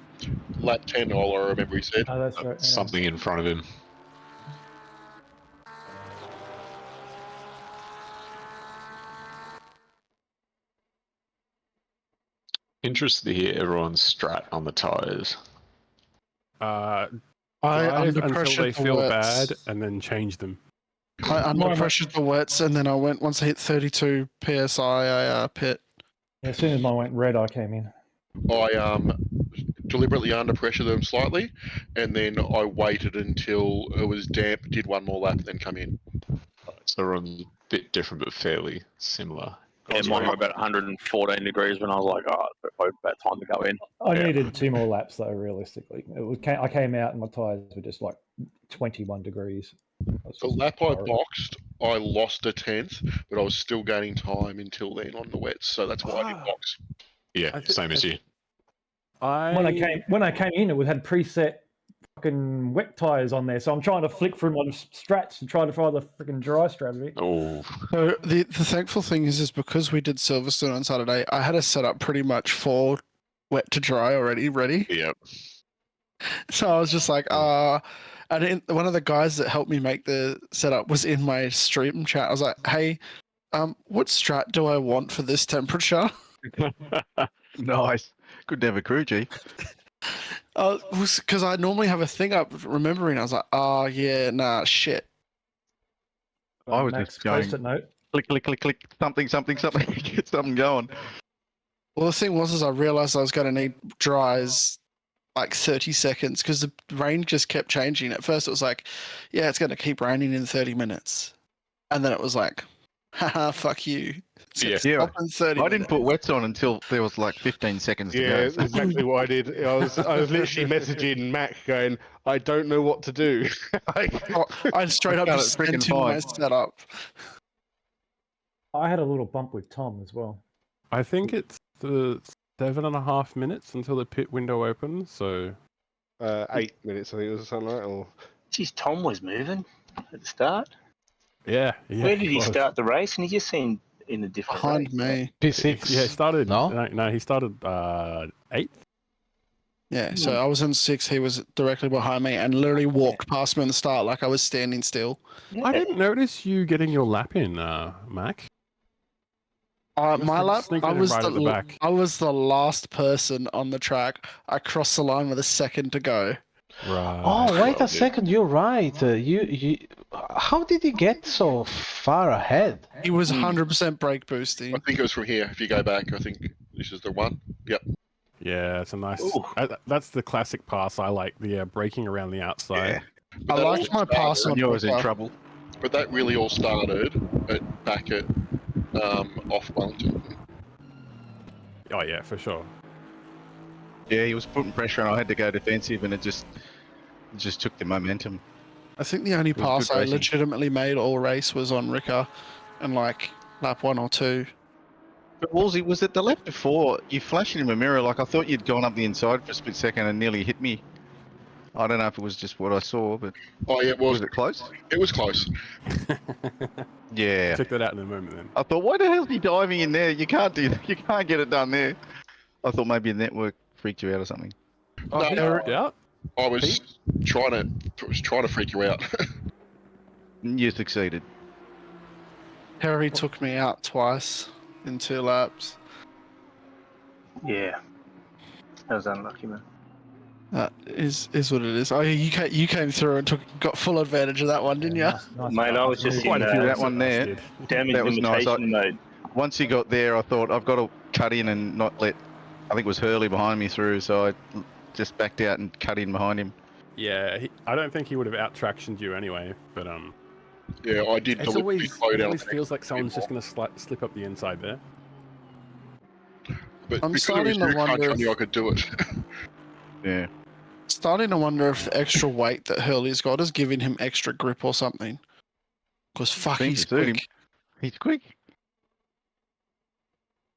lap 10, all I remember he said. Oh, that's right. Yeah. Something in front of him. Interested to hear everyone's strat on the tyres. I Drive under until pressured they the feel wets. bad, and then change them. I under pressured the wets, and then I went once I hit 32 psi. I pit. As soon as mine went red, I came in. I deliberately under pressured them slightly, and then I waited until it was damp, did one more lap, then come in. So we're on a bit different but fairly similar. Yeah, mine were about 114 degrees when I was like, oh, it's about time to go in. I needed 2 more laps though. Realistically, I came out and my tires were just like 21 degrees. The lap I boxed, I lost a 10th, but I was still gaining time until then on the wets, so that's why I didn't box. Yeah, same as you. When I came in, it had preset fucking wet tires on there, so I'm trying to flick through my strats to try to find the freaking dry strategy. Oh. So the thankful thing is because we did Silverstone on Saturday, I had it set up pretty much for wet to dry already, ready. Yep. So I was just like, and one of the guys that helped me make the setup was in my stream chat. I was like, hey, what strat do I want for this temperature? Nice. Good to have a crew, G. Because I normally have a thing up remembering. I was like, oh, yeah, nah, shit. I was Max, just going, post-it note. click, click, click, click, something, get something going. Well, the thing was, I realized I was going to need dries like 30 seconds because the rain just kept changing. At first, it was like, yeah, it's going to keep raining in 30 minutes. And then it was like, haha, fuck you. Yeah, In 30 I didn't put wets on until there was like 15 seconds to go. Yeah, exactly what I did. I was literally messaging Mac going, I don't know what to do. I straight up just sent him my setup. I had a little bump with Tom as well. I think it's the 7.5 minutes until the pit window opens, so 8 minutes, I think it was something like that. Or... Geez, Tom was moving at the start. Yeah. Where did he start the race? And he just seemed in a different behind race. me. P6. Yeah, he started. No, he started 8th. Yeah, so I was in 6th. He was directly behind me and literally walked past me in the start like I was standing still. Yeah. I didn't notice you getting your lap in, Mac. My lap, sneaking I in was right at the back. I was the last person on the track. I crossed the line with a second to go. Right. Oh, wait a second. You're right. How did he get so far ahead? He was 100% brake boosting. I think it was from here. If you go back, I think this is the one. Yep. Yeah, it's a nice. That's the classic pass. I like the braking around the outside. But I liked my pass on. I was in trouble. But that really all started back at off Wellington. Oh yeah, for sure. Yeah, he was putting pressure on. I had to go defensive, and it just took the momentum. I think the only was pass good I racing. legitimately made all race was on Ricker, and like lap 1 or 2. But Wolsey, was it the lap before you flashed in a mirror? Like I thought you'd gone up the inside for a split second and nearly hit me. I don't know if it was just what I saw, but Oh yeah, it was. it close? It was close. Yeah. Check that out in a moment then. I thought, why the hell is he diving in there? You can't do that. You can't get it done there. I thought maybe a network freaked you out or something. Oh, he freaked out? I was trying to freak you out. You succeeded. Harry took me out twice in 2 laps. Yeah. That was unlucky, man. That is what it is. Oh, yeah, you came through and got full advantage of that one, didn't you? Mate, I was just in that one there. damage That was nice. limitation mode. Once he got there, I thought I've got to cut in and not let. I think it was Hurley behind me through, so I just backed out and cut in behind him. Yeah, I don't think he would have out-tractioned you anyway, but Yeah, I did. It always feels like someone's just going to slip up the inside there. But I'm because it starting was to you, I wonder can't tell you I could do it. Yeah. Starting to wonder if the extra weight that Hurley's got is giving him extra grip or something. Because fuck, Seems he's to suit him. quick. He's quick.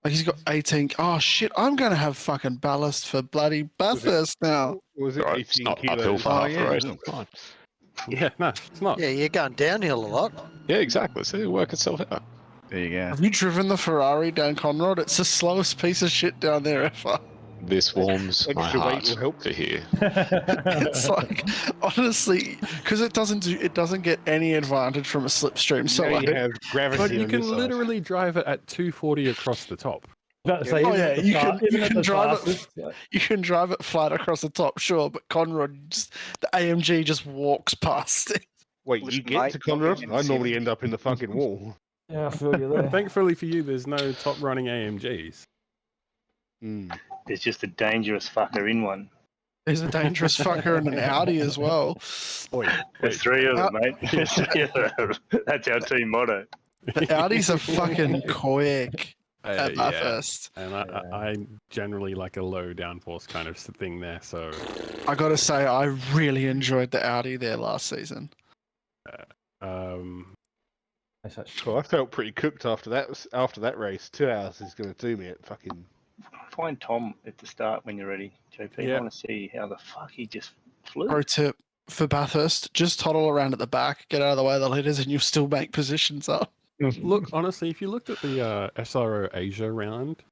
Like he's got 18. Oh shit! I'm gonna have fucking ballast for bloody Bathurst now. Was it Right, it's 18 not kilos? uphill for half the race. It's fine. Yeah, no, it's not. Yeah, you're going downhill a lot. Yeah, exactly. See, it'll work itself out. There you go. Have you driven the Ferrari down Conrad? It's the slowest piece of shit down there ever. This warms my Extra weight heart will help. to hear. It's like honestly, because it doesn't get any advantage from a slipstream. So Now like, you have gravity But you on can your side. literally drive it at 240 across the top. About to say, oh even yeah, at the you start- can even at the drive it. fastest, like- You can drive it flat across the top, sure, but Conrad, the AMG just walks past it. Wait, you get to Conrad? I normally end up in the fucking wall. Yeah, I feel you there. Thankfully for you, there's no top running AMGs. There's just a dangerous fucker in one. There's a dangerous fucker in an Audi as well. There's 3 of them, mate. There's 3 of them. That's our team motto. The Audis are fucking quick at Yeah, Bathurst. and I generally like a low downforce kind of thing there, so I gotta say, I really enjoyed the Audi there last season. Well, I felt pretty cooked after that race. 2 hours is going to do me at fucking. Find Tom at the start when you're ready, JP. I Yeah. want to see how the fuck he just flew. Pro tip for Bathurst: just toddle around at the back, get out of the way of the leaders, and you'll still make positions up. Look, honestly, if you looked at the SRO Asia round.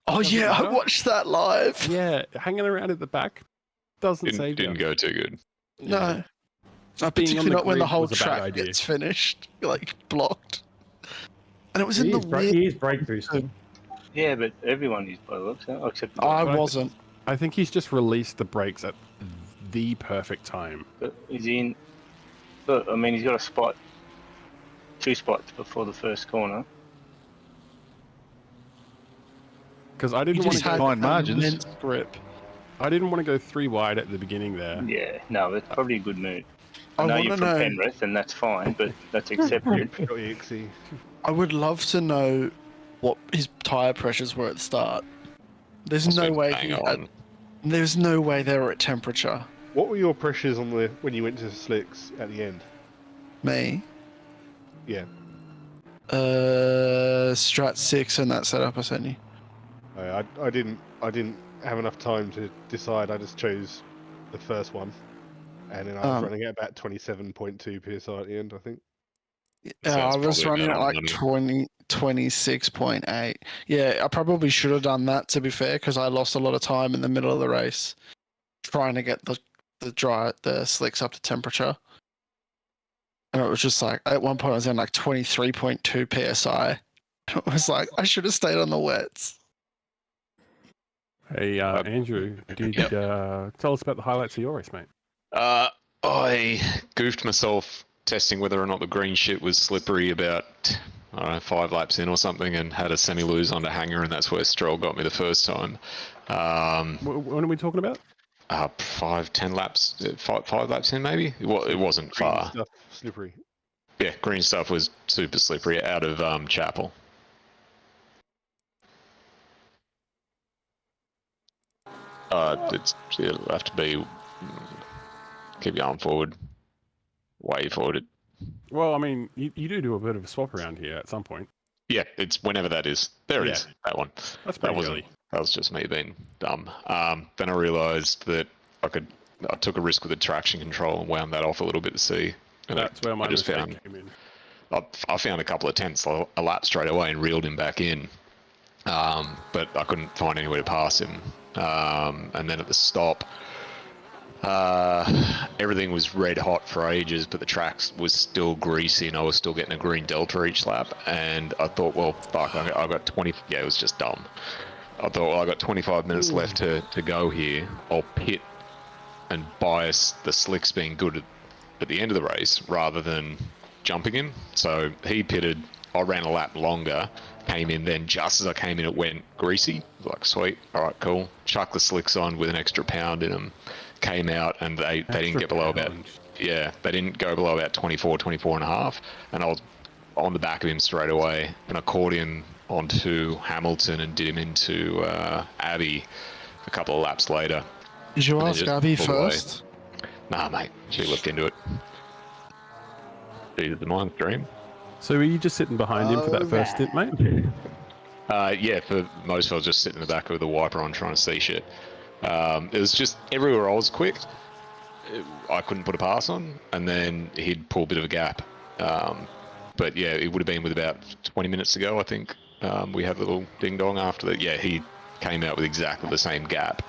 Oh yeah, I watched that live. Yeah, hanging around at the back doesn't save you. Didn't go too good. No. Being on Particularly the not when the grid whole was a bad track idea. gets finished, like blocked. And it was in the weird. He is brake boosting. Yeah, but everyone used by the looks, huh? Except the I guy. wasn't. I think he's just released the brakes at the perfect time. But he's in. But I mean, he's got a spot, 2 spots before the first corner. Because I didn't want to go immense grip. I didn't want to go 3 wide at the beginning there. Yeah, no, that's probably a good move. I I know wanna you're from know- Penrith, and that's fine, but that's accepted. I would love to know what his tire pressures were at the start. There's no way he had. There's no way they were at temperature. What were your pressures on when you went to slicks at the end? Me, Yeah. Strat 6 and that setup I sent you. I didn't have enough time to decide. I just chose the first one, and then I was running at about 27.2 psi at the end, I think. Yeah, I was running at like 26.8. Yeah, I probably should have done that, to be fair, because I lost a lot of time in the middle of the race trying to get the slicks up to temperature. And it was just like, at one point I was in like 23.2 psi. It was like, I should have stayed on the wets. Hey, Andrew, did tell us about the highlights of your race, mate. I goofed myself testing whether or not the green shit was slippery about, I don't know, 5 laps in or something, and had a semi-lose onto hanger, and that's where Stroll got me the first time. What are we talking about? 10 laps, 5 laps in maybe? It wasn't far. Stuff slippery. Yeah, green stuff was super slippery out of Chapel. It'll have to be keep going forward, way forward. Well, I mean, you do a bit of a swap around here at some point. Yeah, it's whenever that is. There it is. That one. That's that pretty wasn't. early. That was just me being dumb. Then I realised that I could I took a risk with the traction control and wound that off a little bit to see. And That's where my mistake came in. I found a couple of tenths a lap straight away and reeled him back in. But I couldn't find anywhere to pass him. And then at the stop, everything was red hot for ages, but the track was still greasy and I was still getting a green delta each lap. And I thought, well, fuck, I got 20. Yeah, it was just dumb. I thought, well, I got 25 minutes left to go here. I'll pit and bias the slicks being good at the end of the race rather than jumping him. So he pitted. I ran a lap longer, came in, then just as I came in it went greasy. Like, sweet, all right, cool. Chuck the slicks on with an extra pound in them. Came out and they didn't get below about, they didn't go below about 24 and a half. And I was on the back of him straight away. And I caught him onto Hamilton and did him into Abbey a couple of laps later. Did you ask Abby first? Nah, mate. She looked into it. She's the mind's dream. So were you just sitting behind him for that first stint, mate? Yeah, for most of it, I was just sitting in the back with the wiper on trying to see shit. It was just everywhere I was quick, I couldn't put a pass on, and then he'd pull a bit of a gap. But yeah, it would have been with about 20 minutes to go, I think. We had a little ding-dong after that. Yeah, he came out with exactly the same gap,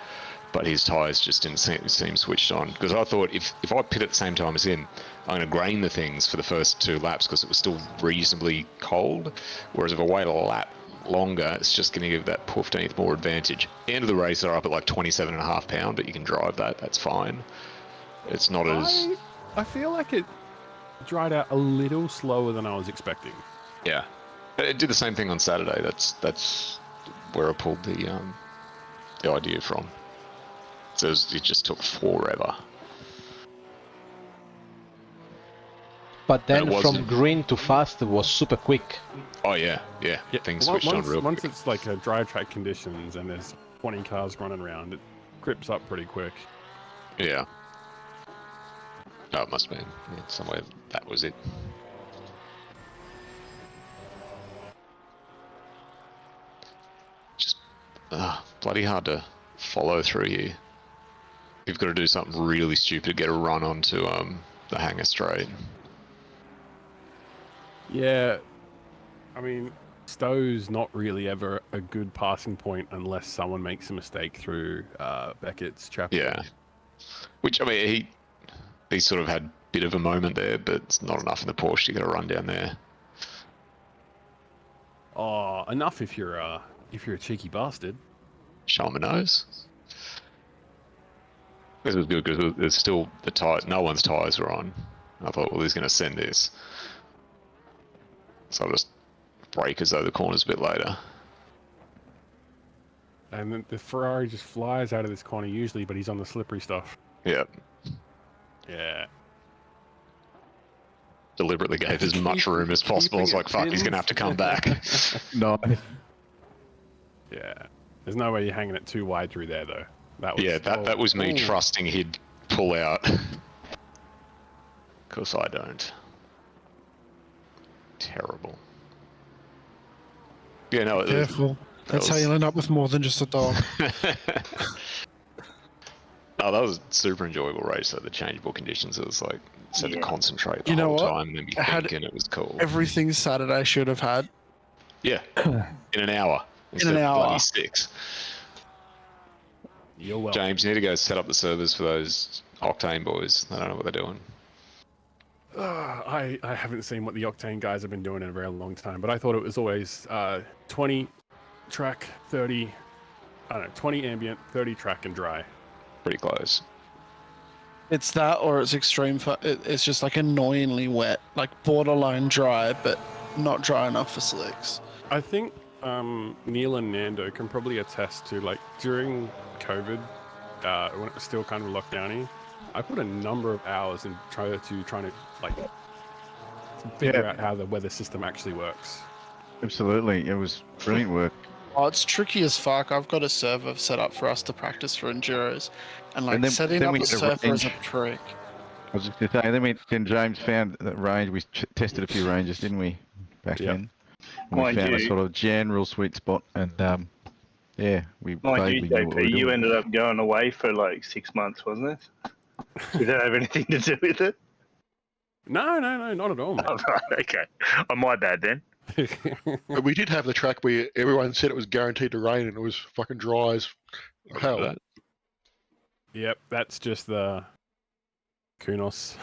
but his tyres just didn't seem switched on. Because I thought if I pit at the same time as him, I'm going to grain the things for the first 2 laps because it was still reasonably cold. Whereas if I wait a lap longer, it's just going to give that 15th more advantage. End of the race, they're up at like 27.5 pound, but you can drive that. That's fine. It's not as... I feel like it dried out a little slower than I was expecting. Yeah. It did the same thing on Saturday. That's where I pulled the idea from. So it just took forever. But then from green to fast it was super quick. Oh yeah. Things switched on real quick. Once it's like a dry track conditions and there's 20 cars running around, it grips up pretty quick. Yeah. Oh, it must have been somewhere. That was it. Just bloody hard to follow through here. You've got to do something really stupid to get a run onto the hangar straight. Yeah, I mean, Stow's not really ever a good passing point unless someone makes a mistake through Beckett's chapter. Yeah, which I mean, he sort of had a bit of a moment there, but it's not enough in the Porsche to get a run down there. Oh, enough if you're a cheeky bastard. Show him a nose. This was good because there's still the tire. No one's tires were on. I thought, well, he's going to send this. So I'll just brake as though the corner's a bit later. And then the Ferrari just flies out of this corner usually, but he's on the slippery stuff. Yep. Yeah. Deliberately gave as much room as possible. I was like, fuck, he's going to have to come back. No. Yeah. There's no way you're hanging it too wide through there, though. That was me trusting he'd pull out. Of course I don't. Terrible. Yeah, no. Careful. That's how you'll end up with more than just a dog. Oh, that was a super enjoyable race. So the changeable conditions, it was like to concentrate the whole time and then be thinking it was cool. Everything Saturday should have had. Yeah, in an hour. In an hour. Bloody 6. You're welcome. James, you need to go set up the servers for those Octane boys. I don't know what they're doing. I haven't seen what the Octane guys have been doing in a very long time, but I thought it was always 20 track, 30, I don't know, 20 ambient, 30 track and dry. Pretty close. It's that or it's extreme. It's just like annoyingly wet, like borderline dry, but not dry enough for slicks. I think Neil and Nando can probably attest to, like, during COVID, when it was still kind of lockdowny, I put a number of hours in trying to like figure out how the weather system actually works. Absolutely, it was brilliant work. Oh, it's tricky as fuck. I've got a server set up for us to practice for enduros, and setting up a server is a trick. I was just going to say, then James found that range. We tested a few ranges, didn't we, back then? And we found a sort of general sweet spot, and we Mind you, JP, you ended up going away for like 6 months, wasn't it? Does that have anything to do with it? No, not at all, mate. Oh, right, okay. Oh, my bad then. But we did have the track where everyone said it was guaranteed to rain and it was fucking dry as hell. That. Yep, that's just the Kunos.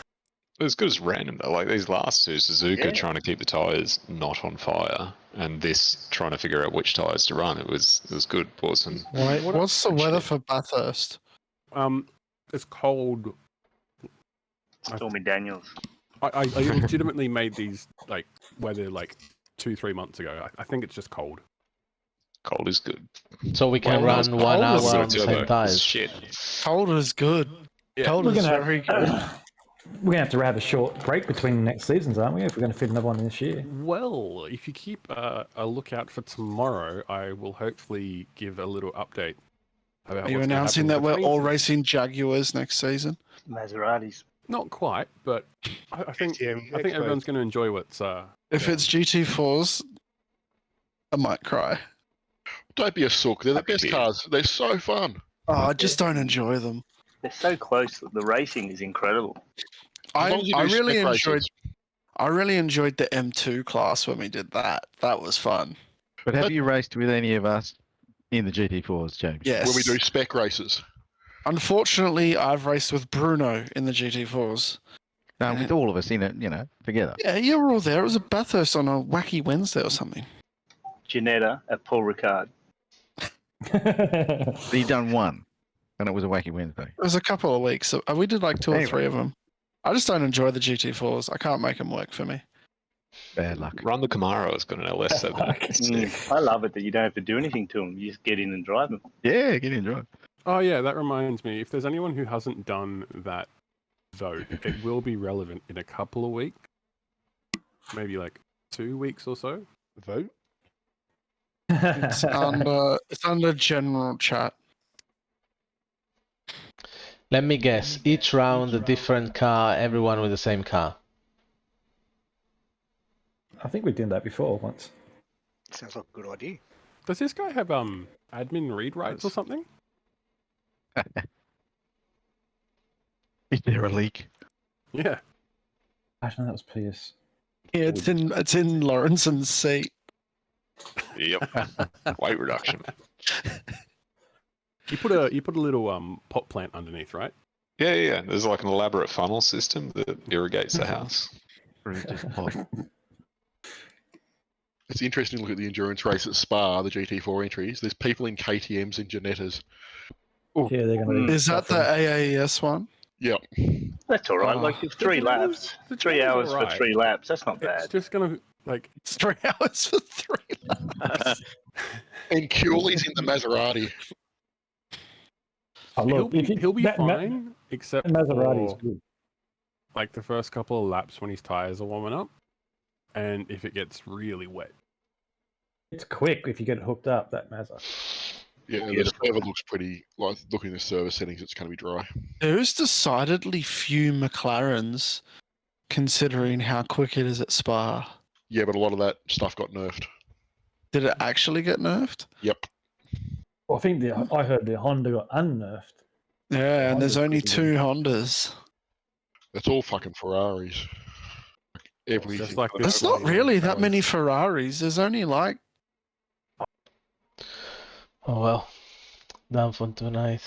It was good as random though. Like these last two, Suzuka Yeah. trying to keep the tyres not on fire, and this trying to figure out which tyres to run. It was good. Awesome. Wait, what's the weather for Bathurst? It's cold. Stormy Daniels. I legitimately made these like weather like 2-3 months ago. I think it's just cold. Cold is good. So we can run 1 hour on the same tires. Shit. Cold is good. Yeah. Cold We're is gonna very good. We're gonna have to have a short break between next seasons, aren't we? If we're gonna fit another one this year. Well, if you keep a lookout for tomorrow, I will hopefully give a little update. About Are you what's gonna announcing happen that we're between all seasons. racing Jaguars next season? Maseratis. Not quite, but I think KTM I think Expo. everyone's going to enjoy what's. If it's GT4s, I might cry. Don't be a sook. They're the best cars. They're so fun. Oh, I just don't enjoy them. They're so close. The racing is incredible. As long as you do really spec races. enjoyed. I really enjoyed the M2 class when we did that. That was fun. But have you raced with any of us in the GT4s, James? Yes. When we do spec races. Unfortunately, I've raced with Bruno in the GT4s. No, with all of us in it, together. Yeah, you were all there. It was a Bathurst on a wacky Wednesday or something. Ginetta at Paul Ricard. So you done one, and it was a wacky Wednesday. It was a couple of weeks. So we did like 2 or 3 of them. I just don't enjoy the GT4s. I can't make them work for me. Bad luck. Run the Camaro. It's got an LS7. I love it that you don't have to do anything to them. You just get in and drive them. Yeah, get in and drive. Oh yeah, that reminds me. If there's anyone who hasn't done that vote, it will be relevant in a couple of weeks, maybe like 2 weeks or so. Vote. It's under general chat. Let me guess. Each round a different car, everyone with the same car. I think we did that before once. Sounds like a good idea. Does this guy have admin read rights or something? Is there a leak? Yeah. Actually, that was Pierce. Yeah, it's in Lawrenson's seat. Yep. Weight reduction. You put a little pot plant underneath, right? Yeah. There's like an elaborate funnel system that irrigates the house. It's interesting to look at the endurance race at Spa, the GT4 entries. There's people in KTMs and Ginetta's. Yeah, they're going to. Is that the AAES one? Yep. That's all right. Like it's 3 laps. 3 hours for 3 laps. That's not bad. It's just gonna like It's 3 hours for 3 laps. And Cooley's in the Maserati. Oh, look, he'll be that fine, except Maserati's for good. like the first couple of laps when his tires are warming up, and if it gets really wet. It's quick if you get it hooked up. That Mazda. Yeah, the server looks pretty, like looking at the server settings, it's going to be dry. There's decidedly few McLarens considering how quick it is at Spa. Yeah, but a lot of that stuff got nerfed. Did it actually get nerfed? Yep. Well, I think I heard the Honda got unnerfed. Yeah, and there's Honda's only pretty 2 Hondas. It's all fucking Ferraris. Everything. Just like There's not really that many Ferraris. There's only like... Oh well. Done for tonight.